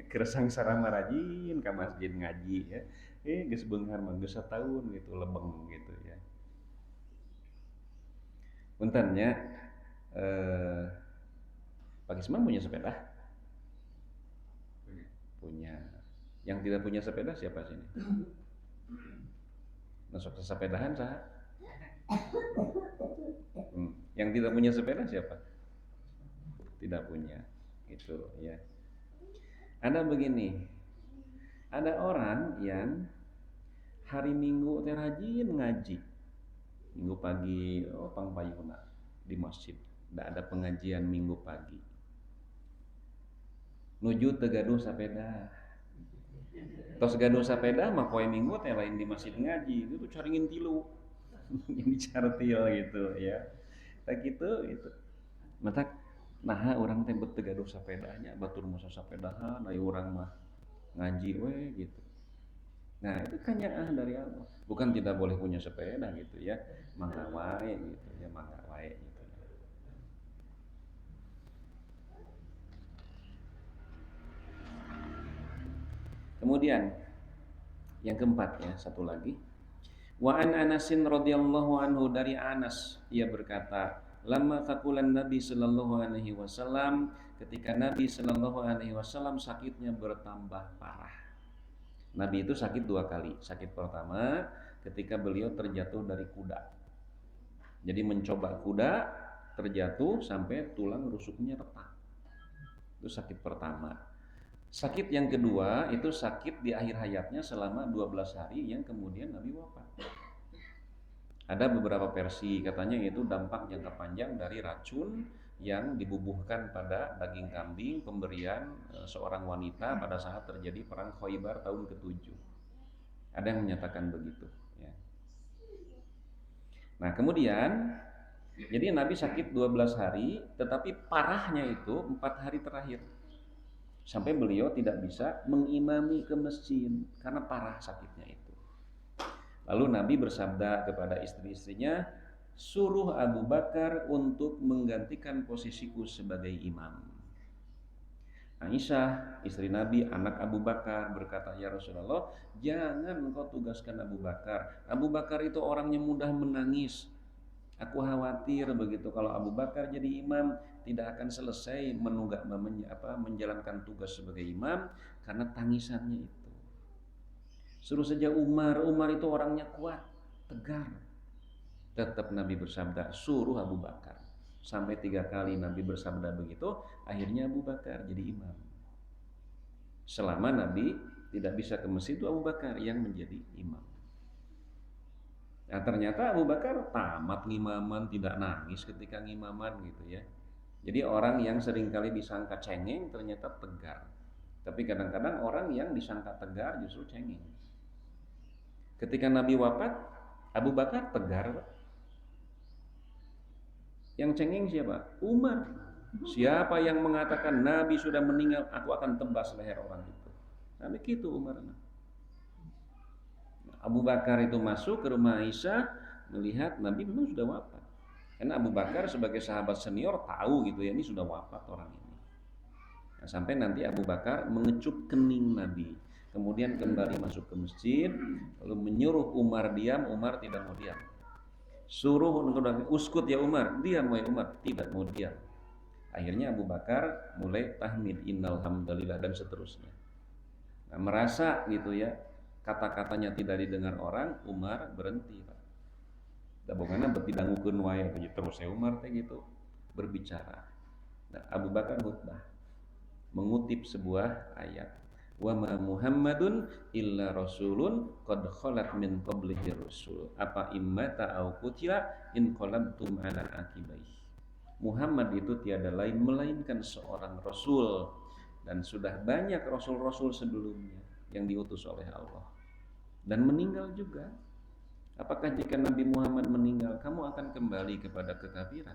Keresang sarama rajin ka masjid ngaji ya. Geus beunghar mah geus sataun gitu lebeng gitu ya. Puntennya Pak Isman punya sepeda? Punya. Yang tidak punya sepeda siapa sini? Masuk sepedahan sah? Yang tidak punya sepeda siapa? Tidak punya. Itu ya. Ada begini. Ada orang yang hari Minggu teh rajin ngaji. Minggu pagi pangpayuna di masjid. Tidak ada pengajian Minggu pagi. Nuju teu gaduh sapeda. Tos gaduh sapeda mah poe Minggu teh lain di masjid ngaji, itu caringin tilu. Ini cartil gitu ya. Tak gitu itu. Matak nah urang teh teu gaduh sapedanya, batur masa sapedahan, aya urang mah ngaji we gitu. Nah, itu kanyaah dari Allah. Bukan tidak boleh punya sepeda gitu ya. Mangga wae gitu ya, mangga wae gitu. Kemudian yang keempat ya, satu lagi. Wa an Anasin radhiyallahu anhu, dari Anas ia berkata, lama takulan Nabi sallallahu alaihi wasallam, ketika Nabi sallallahu alaihi wasallam sakitnya bertambah parah. Nabi itu sakit 2 kali. Sakit pertama ketika beliau terjatuh dari kuda. Jadi mencoba kuda, terjatuh sampai tulang rusuknya retak. Itu sakit pertama. Sakit yang kedua itu sakit di akhir hayatnya selama 12 hari yang kemudian Nabi wafat. Ada beberapa versi katanya itu dampak jangka panjang dari racun yang dibubuhkan pada daging kambing pemberian seorang wanita pada saat terjadi perang Khaybar tahun ke-7. Ada yang menyatakan begitu ya. Nah, kemudian jadi Nabi sakit 12 hari, tetapi parahnya itu 4 hari terakhir. Sampai beliau tidak bisa mengimami ke masjid karena parah sakitnya itu. Lalu Nabi bersabda kepada istri-istrinya, suruh Abu Bakar untuk menggantikan posisiku sebagai imam. Aisyah, istri Nabi, anak Abu Bakar, berkata, ya Rasulullah, jangan engkau tugaskan Abu Bakar. Abu Bakar itu orangnya mudah menangis. Aku khawatir begitu kalau Abu Bakar jadi imam tidak akan selesai menjalankan tugas sebagai imam karena tangisannya itu. Suruh saja Umar itu orangnya kuat, tegar. Tetap Nabi bersabda, suruh Abu Bakar. Sampai 3 kali Nabi bersabda begitu, akhirnya Abu Bakar jadi imam. Selama Nabi tidak bisa ke masjid, itu Abu Bakar yang menjadi imam. Nah, ternyata Abu Bakar tamat ngimaman, tidak nangis ketika ngimaman gitu ya. Jadi orang yang seringkali disangka cengeng ternyata tegar. Tapi kadang-kadang orang yang disangka tegar justru cengeng. Ketika Nabi wafat, Abu Bakar tegar. Yang cengeng siapa? Umar. Siapa yang mengatakan Nabi sudah meninggal, aku akan tebas leher orang itu. Nah begitu Umar. Abu Bakar itu masuk ke rumah Aisyah melihat Nabi memang sudah wafat. Karena Abu Bakar sebagai sahabat senior tahu gitu ya, ini sudah wafat orang ini. Nah, sampai nanti Abu Bakar mengecup kening Nabi, kemudian kembali masuk ke masjid, lalu menyuruh Umar diam. Umar tidak mau diam. Suruh uskut ya Umar, diam wahai Umar, tidak mau diam. Akhirnya Abu Bakar mulai tahmid innal hamdalillah dan seterusnya. Nah, merasa gitu ya, kata-katanya tidak didengar orang, Umar berhenti, Pak. Da bongana beti dangukeun wae terus Umar teh gitu berbicara. Nah, Abu Bakar khutbah mengutip sebuah ayat, wa ma Muhammadun illa rasulun qad khalat min qablihi rusul apa immata au qutila in qalabtum ala akibaih. Muhammad itu tiada lain melainkan seorang rasul dan sudah banyak rasul-rasul sebelumnya yang diutus oleh Allah dan meninggal juga. Apakah jika Nabi Muhammad meninggal kamu akan kembali kepada kekafiran?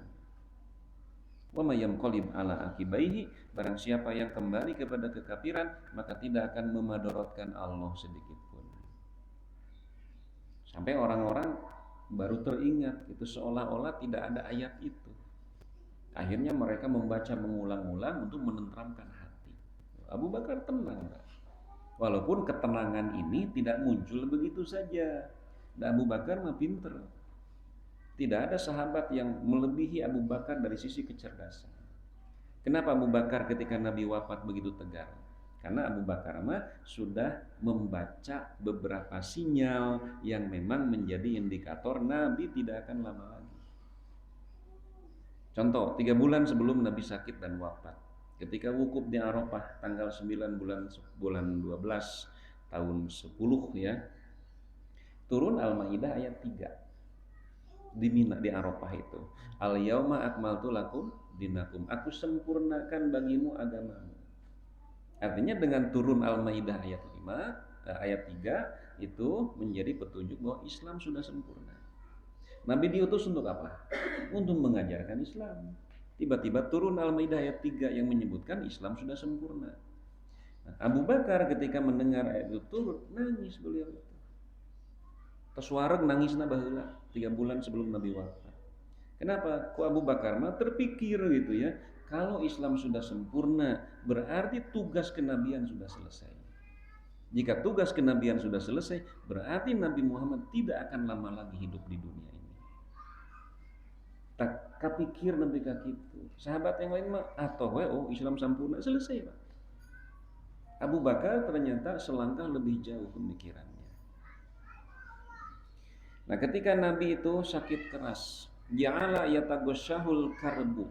Wa may yanqalib ala akibaihi, barang siapa yang kembali kepada kekafiran maka tidak akan memadaratkan Allah sedikit pun. Sampai orang-orang baru teringat itu seolah-olah tidak ada ayat itu. Akhirnya mereka membaca mengulang-ulang untuk menenteramkan hati. Abu Bakar tenang. Walaupun ketenangan ini tidak muncul begitu saja. Dan Abu Bakar mah pinter. Tidak ada sahabat yang melebihi Abu Bakar dari sisi kecerdasan. Kenapa Abu Bakar ketika Nabi wafat begitu tegar? Karena Abu Bakar mah sudah membaca beberapa sinyal yang memang menjadi indikator Nabi tidak akan lama lagi. Contoh, 3 bulan sebelum Nabi sakit dan wafat, ketika wukuf di Arafah tanggal 9 bulan 12 tahun 10 ya, turun Al-Maidah ayat 3 di Mina di Arafah itu. Al yauma akmaltu lakum dinakum. Aku sempurnakan bagimu agamamu. Artinya dengan turun Al-Maidah ayat 3 itu menjadi petunjuk bahwa Islam sudah sempurna. Nabi diutus untuk apa? Untuk mengajarkan Islam. Tiba-tiba turun Al-Maidah ayat 3 yang menyebutkan Islam sudah sempurna. Nah, Abu Bakar ketika mendengar ayat itu turun, nangis beliau itu. Tersuareg nangisna baheula 3 bulan sebelum Nabi wafat. Kenapa? Ku Abu Bakar mah terpikir gitu ya, kalau Islam sudah sempurna berarti tugas kenabian sudah selesai. Jika tugas kenabian sudah selesai, berarti Nabi Muhammad tidak akan lama lagi hidup di dunia ini. Tak kapikir Nabi kaki itu. Sahabat yang lain mah atau Islam sampurna selesai, Pak. Abu Bakar ternyata selangkah lebih jauh pemikirannya. Nah, ketika Nabi itu sakit keras, ja'ala yatagosyahul karbu,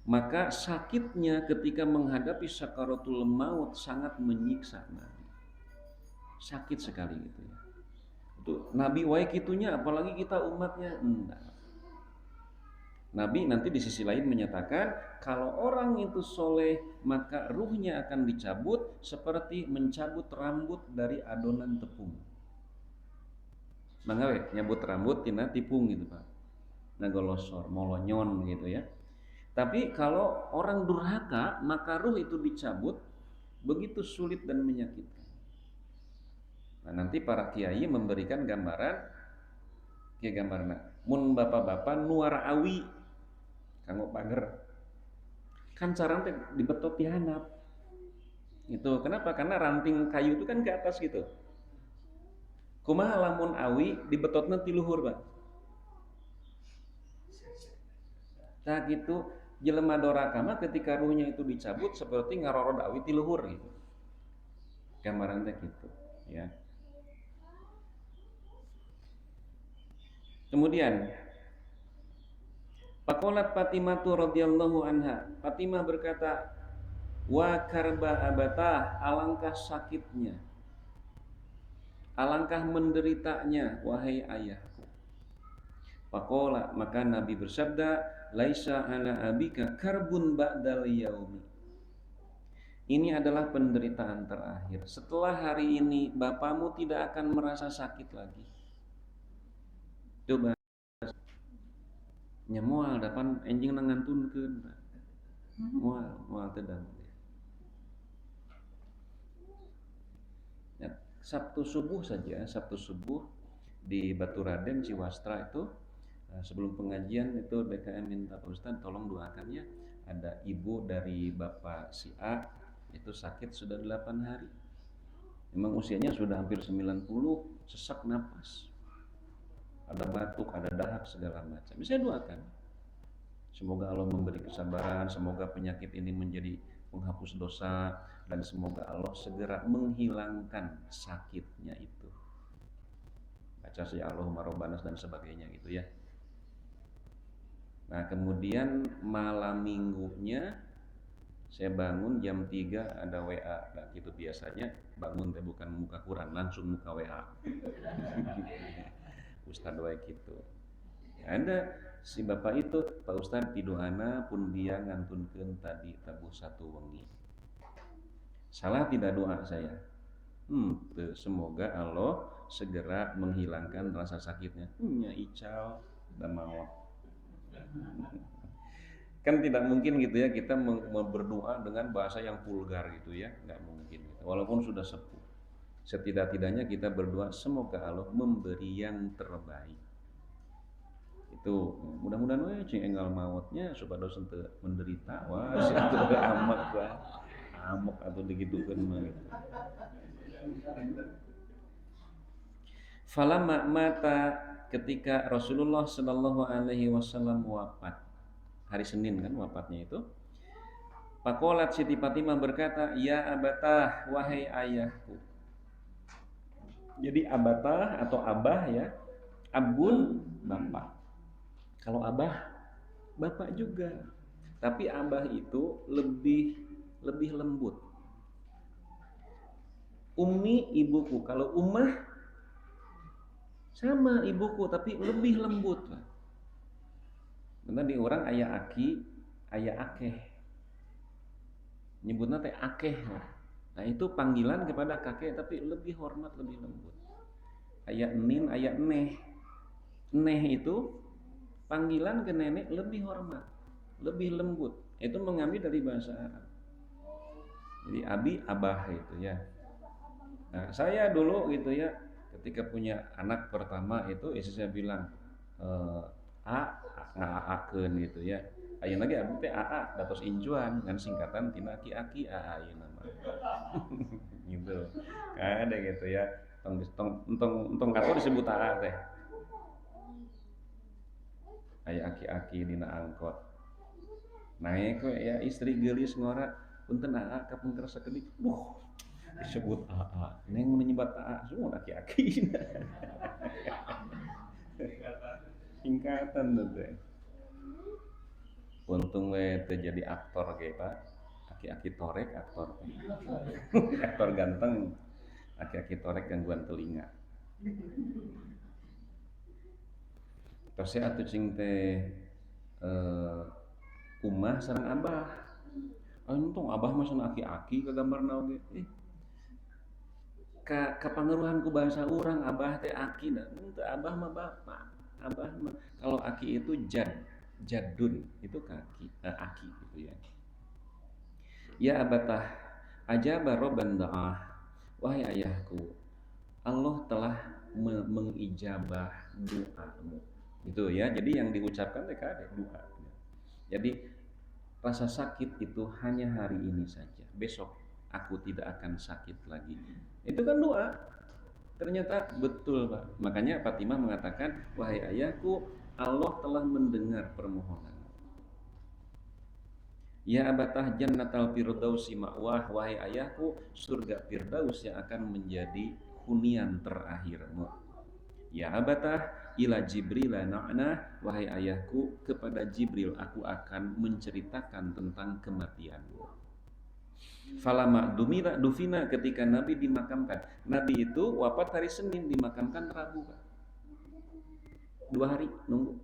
maka sakitnya ketika menghadapi sakaratul maut sangat menyiksa Nabi. Sakit sekali gitu ya. Itu Nabi wae kitunya, apalagi kita umatnya enggak. Nabi nanti di sisi lain menyatakan kalau orang itu soleh maka ruhnya akan dicabut seperti mencabut rambut dari adonan tepung. Mangga nyabut rambut tina tipung gitu Pak. Nagolosor, molonyon gitu ya. Tapi kalau orang durhaka maka ruh itu dicabut begitu sulit dan menyakitkan. Nah, nanti para kiai memberikan gambaran kiai gambarna mun bapak-bapak nuara awi kanggo pager kan caranya dibetot di handap itu kenapa karena ranting kayu itu kan ke atas gitu kumaha lamun awi dibetotna ti luhur Pak nah gitu jelema doraka mah ketika ruhnya itu dicabut seperti ngarorod awi ti luhur gitu gambaran teh gitu ya. Kemudian Faqalat Fatimah radhiyallahu anha. Fatimah berkata, "Wa karba abatah, alangkah sakitnya. Alangkah menderitanya wahai ayahku." Faqala, maka Nabi bersabda, "Laisa ala abika karbun ba'dal yaumi." Ini adalah penderitaan terakhir. Setelah hari ini bapamu tidak akan merasa sakit lagi. Coba nyemual dapan enjing nangantunkeun moal tedang ya, Sabtu subuh di Baturaden Ciwastra itu sebelum pengajian itu DKM minta Pak Ustadz tolong doakannya ada ibu dari Bapak si A itu sakit sudah 8 hari memang usianya sudah hampir 90 sesak napas ada batuk, ada dahak segala macam. Bisa doakan. Semoga Allah memberi kesabaran, semoga penyakit ini menjadi penghapus dosa dan semoga Allah segera menghilangkan sakitnya itu. Baca saja Allahumma Rabbanas dan sebagainya gitu ya. Nah, kemudian malam minggunya saya bangun jam 3 ada WA. Nah, gitu biasanya bangun teh bukan muka Quran, langsung muka WA. Ustadz wae gitu. Ada si bapak itu Pak Ustadz tiduhana pun dia ngantunkeun tadi tabuh satu wengi. Salah tidak doa saya? Semoga Allah segera menghilangkan rasa sakitnya. Ya ical dan maut. Kan tidak mungkin gitu ya kita berdoa dengan bahasa yang vulgar gitu ya, nggak mungkin. Gitu. Walaupun sudah sepuh. Setidak-tidaknya kita berdoa semoga Allah memberi yang terbaik. Itu mudah-mudahan we cing enggal mautnya supaya dosen teu menderita wah situ amak wah. Amok atau digitukeun mah gitu. Falamma mata ketika Rasulullah sallallahu alaihi wasallam wafat. Hari Senin kan wafatnya itu. Faqalat Siti Fatimah berkata, "Ya abatah wahai ayahku." Jadi abatah atau abah ya, abun bapak. Kalau abah, bapak juga. Tapi abah itu lebih lembut. Ummi ibuku, kalau ummah sama ibuku tapi lebih lembut. Benar di orang ayah aki, ayah akeh. Nyebutnya teh akeh. Nah itu panggilan kepada kakek tapi lebih hormat, lebih lembut. Ayah nin, ayah neh. Neh itu panggilan ke nenek lebih hormat, lebih lembut. Itu mengambil dari bahasa Arab. Jadi abi, abah itu ya. Nah saya dulu gitu ya, ketika punya anak pertama itu istri saya bilang ngaakeun gitu ya. Ayeuna lagi abi teh aa datos injuan dengan singkatan tina aki-aki aa ieu nama. gitu. Ada gitu ya. Entong kato disebut aa teh. Aya aki-aki dina angkot. Naik we ya istri geulis ngora, punten aa kapung kerasa kedik. Disebut aa. Neng mun nyebat aa semua aki-aki. Singkatan tuh teh. Untung we teu jadi aktor ge Pak. Aki-aki torek aktor. Aktor ganteng. Aki-aki torek gangguan telinga. Tos atuh cing teh umah sareng abah. Untung abah mah sana aki-aki ka gambarna oge. Ka pangaruhan ku bahasa urang abah teh aki na. Teu abah mah bapak. Abah mah kalau aki itu jadun itu kaki aki gitu ya. Ya abatah ajaba robban da'ah. Wahai ayahku, Allah telah mengijabah doamu. Gitu ya. Jadi yang diucapkan teh kade doa. Jadi rasa sakit itu hanya hari ini saja. Besok aku tidak akan sakit lagi. Itu kan doa. Ternyata betul Pak. Makanya Fatimah mengatakan, wahai ayahku, Allah telah mendengar permohonan. Ya abatah jannatal firdausi ma'wah, wahai ayahku, surga firdaus yang akan menjadi hunian terakhirmu. Ya abatah ila Jibril na'na, wahai ayahku, kepada Jibril aku akan menceritakan tentang kematianmu. Falama dufina ketika Nabi dimakamkan. Nabi itu wafat hari Senin, dimakamkan Rabu Pak. 2 hari nunggu.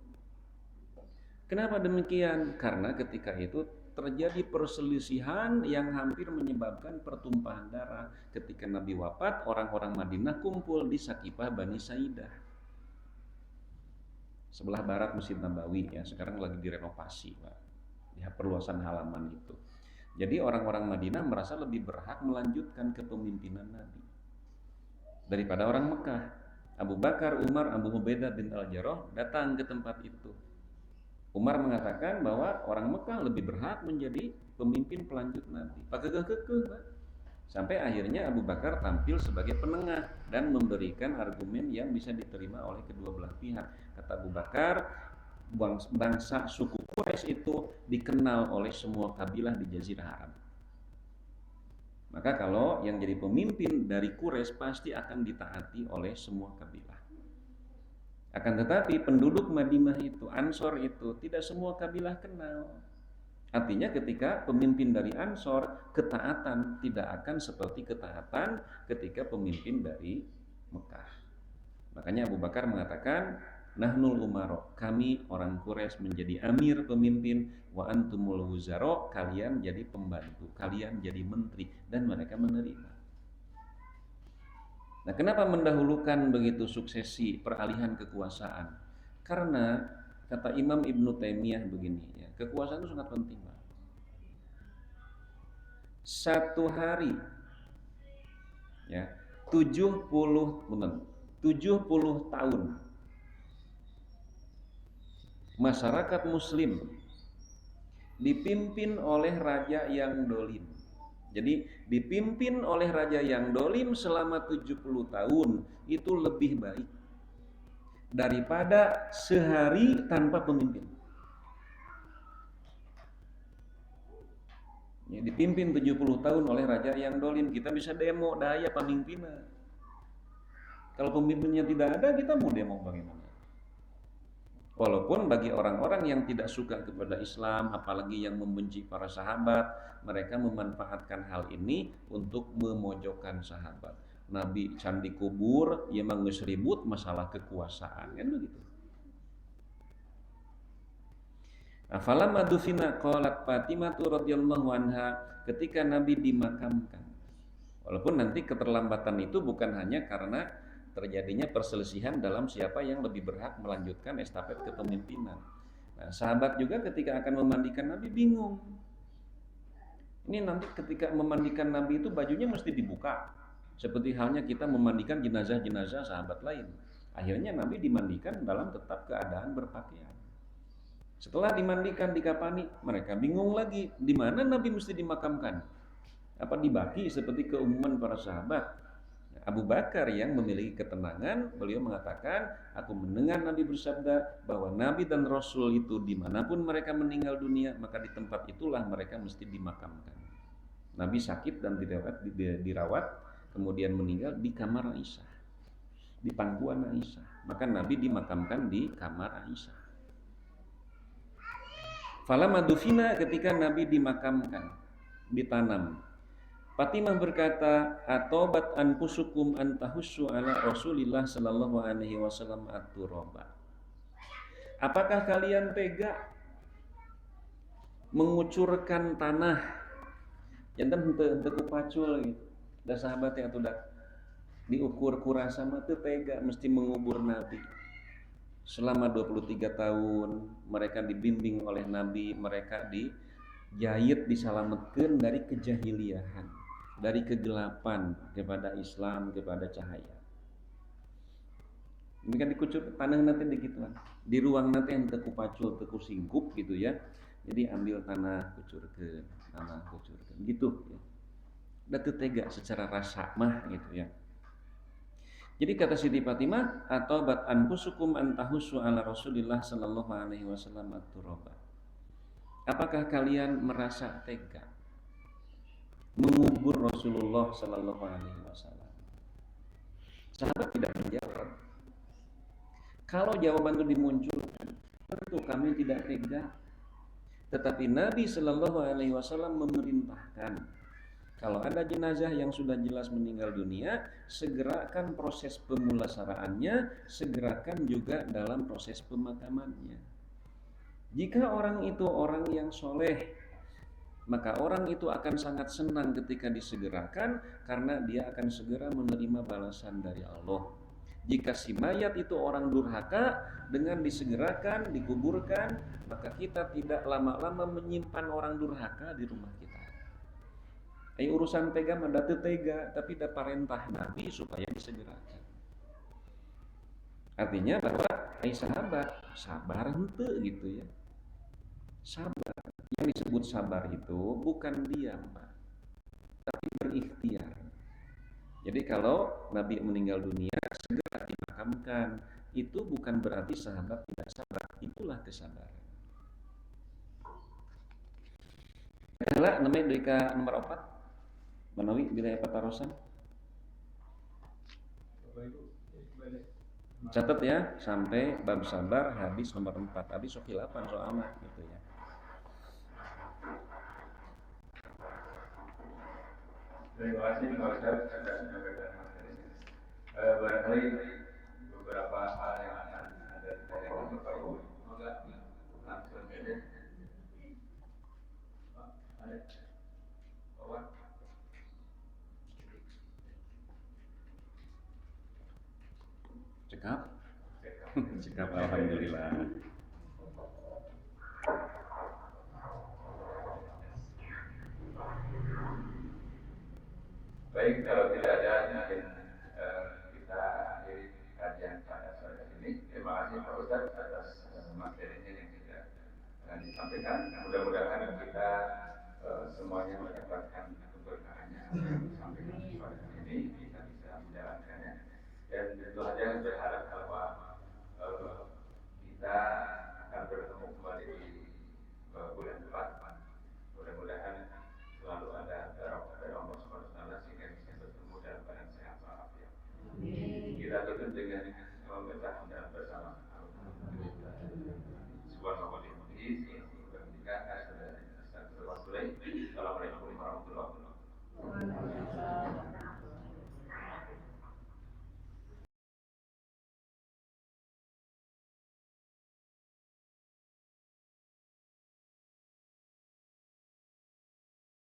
Kenapa demikian? Karena ketika itu terjadi perselisihan yang hampir menyebabkan pertumpahan darah. Ketika Nabi wafat, orang-orang Madinah kumpul di Sakifah Bani Saidah, sebelah barat Masjid Nabawi ya. Sekarang lagi direnovasi Pak, ya perluasan halaman itu. Jadi orang-orang Madinah merasa lebih berhak melanjutkan kepemimpinan Nabi daripada orang Mekah. Abu Bakar, Umar, Abu Ubaidah bin Al-Jarrah datang ke tempat itu. Umar mengatakan bahwa orang Mekah lebih berhak menjadi pemimpin pelanjut Nabi. Pakekeh sampai akhirnya Abu Bakar tampil sebagai penengah dan memberikan argumen yang bisa diterima oleh kedua belah pihak. Kata Abu Bakar, bangsa suku Quraisy itu dikenal oleh semua kabilah di Jazirah Arab. Maka kalau yang jadi pemimpin dari Quraisy pasti akan ditaati oleh semua kabilah. Akan tetapi penduduk Madinah itu, Ansor itu, tidak semua kabilah kenal. Artinya ketika pemimpin dari Ansor, ketaatan tidak akan seperti ketaatan ketika pemimpin dari Mekah. Makanya Abu Bakar mengatakan, Nahnul umaro, kami orang Quraisy menjadi amir pemimpin, wa antumul wuzaro, kalian jadi pembantu, kalian jadi menteri, dan mereka menerima. Nah, kenapa mendahulukan begitu suksesi peralihan kekuasaan? Karena kata Imam Ibnu Taimiyah begini ya, kekuasaan itu sangat penting Pak. 1 hari ya 70 tahun masyarakat muslim dipimpin oleh raja yang dolim. Jadi dipimpin oleh raja yang dolim selama 70 tahun itu lebih baik daripada sehari tanpa pemimpin. Ya, dipimpin 70 tahun oleh raja yang dolim, kita bisa demo daya pemimpinnya. Kalau pemimpinnya tidak ada, kita mau demo bagaimana? Walaupun bagi orang-orang yang tidak suka kepada Islam, apalagi yang membenci para sahabat, mereka memanfaatkan hal ini untuk memojokkan sahabat. Nabi candi kubur, ya manggeus ribut masalah kekuasaan, kan begitu. Falamma dufina qalat Fatimah radhiyallahu anha, ketika Nabi dimakamkan. Walaupun nanti keterlambatan itu bukan hanya karena terjadinya perselisihan dalam siapa yang lebih berhak melanjutkan estafet kepemimpinan. Nah, sahabat juga ketika akan memandikan Nabi bingung. Ini nanti ketika memandikan Nabi itu bajunya mesti dibuka. Seperti halnya kita memandikan jenazah-jenazah sahabat lain. Akhirnya Nabi dimandikan dalam tetap keadaan berpakaian. Setelah dimandikan, dikafani, mereka bingung lagi, di mana Nabi mesti dimakamkan. apa dibagi seperti keumuman para sahabat. Abu Bakar yang memiliki ketenangan, beliau mengatakan, aku mendengar Nabi bersabda bahwa Nabi dan Rasul itu dimanapun mereka meninggal dunia, maka di tempat itulah mereka mesti dimakamkan. Nabi sakit dan dirawat, kemudian meninggal di kamar Aisyah, di pangkuan Aisyah. Maka Nabi dimakamkan di kamar Aisyah. Falamma dufina, ketika Nabi dimakamkan, ditanam. Fatimah berkata, "Atobat anfusukum antahussu ala Rasulillah sallallahu alaihi wasallam at-turaba." Apakah kalian tega mengucurkan tanah yang henteu pacul gitu. Da sahabat yang atuh diukur kurasa mah teu tega mesti mengubur Nabi. Selama 23 tahun mereka dibimbing oleh Nabi, mereka dijahit, disalametkeun dari kejahiliahan, dari kegelapan kepada Islam, kepada cahaya. Ini kan dikucur tanah nanti digituan. Di ruang nanti yang teu kupacul, teu kusingkup gitu ya. Jadi ambil tanah kucurkeun, gitu ya. Da teu tega secara rasa mah gitu ya. Jadi kata Siti Fatimah, atau bat anfusukum antahussu ala Rasulillah sallallahu alaihi wasallam at-turaba. Apakah kalian merasa tega mengubur Rasulullah sallallahu alaihi wasallam? Sahabat tidak menjawab. Kalau jawaban itu dimunculkan, tentu kami tidak tega. Tetapi Nabi sallallahu alaihi wasallam memerintahkan, kalau ada jenazah yang sudah jelas meninggal dunia, segerakan proses pemulasaraannya, segerakan juga dalam proses pemakamannya. Jika orang itu orang yang soleh, maka orang itu akan sangat senang ketika disegerakan, karena dia akan segera menerima balasan dari Allah. Jika si mayat itu orang durhaka, dengan disegerakan, dikuburkan, maka kita tidak lama-lama menyimpan orang durhaka di rumah kita. Urusan tega mah teu tega, tapi da parentah Nabi supaya disegerakan. Artinya bahwa sahabat sabar henteu gitu ya. Sabar. Yang disebut sabar itu bukan diam, Pak, tapi berikhtiar. Jadi kalau Nabi meninggal dunia segera dimakamkan, itu bukan berarti sahabat tidak sabar. Itulah kesabaran. Adalah namanya deka nomor 4 Manawi wilayah Patarosan. Catat ya, sampai bab sabar hadis nomor 4. Habis sok khilafan soalnya gitu ya. Terima kasih Pak Ustaz sudah menyampaikan materi. Barangkali beberapa hal yang akan ada ditanyakan Bapak Ibu. Semoga langsung saja. Pak, ada? Bapak. Cekap alhamdulillah. Baik, kalau tidak ada mungkin kita akhiri kajian pada sore ini. Terima kasih Pak Ustaz atas materinya yang sudah disampaikan. Mudah-mudahan kita semuanya mendapatkan keberkahannya disampaikan pada ini, kita bisa menjalankannya. Dan tentu saja berharap bahwa kita akan bertemu kembali di bulan depan.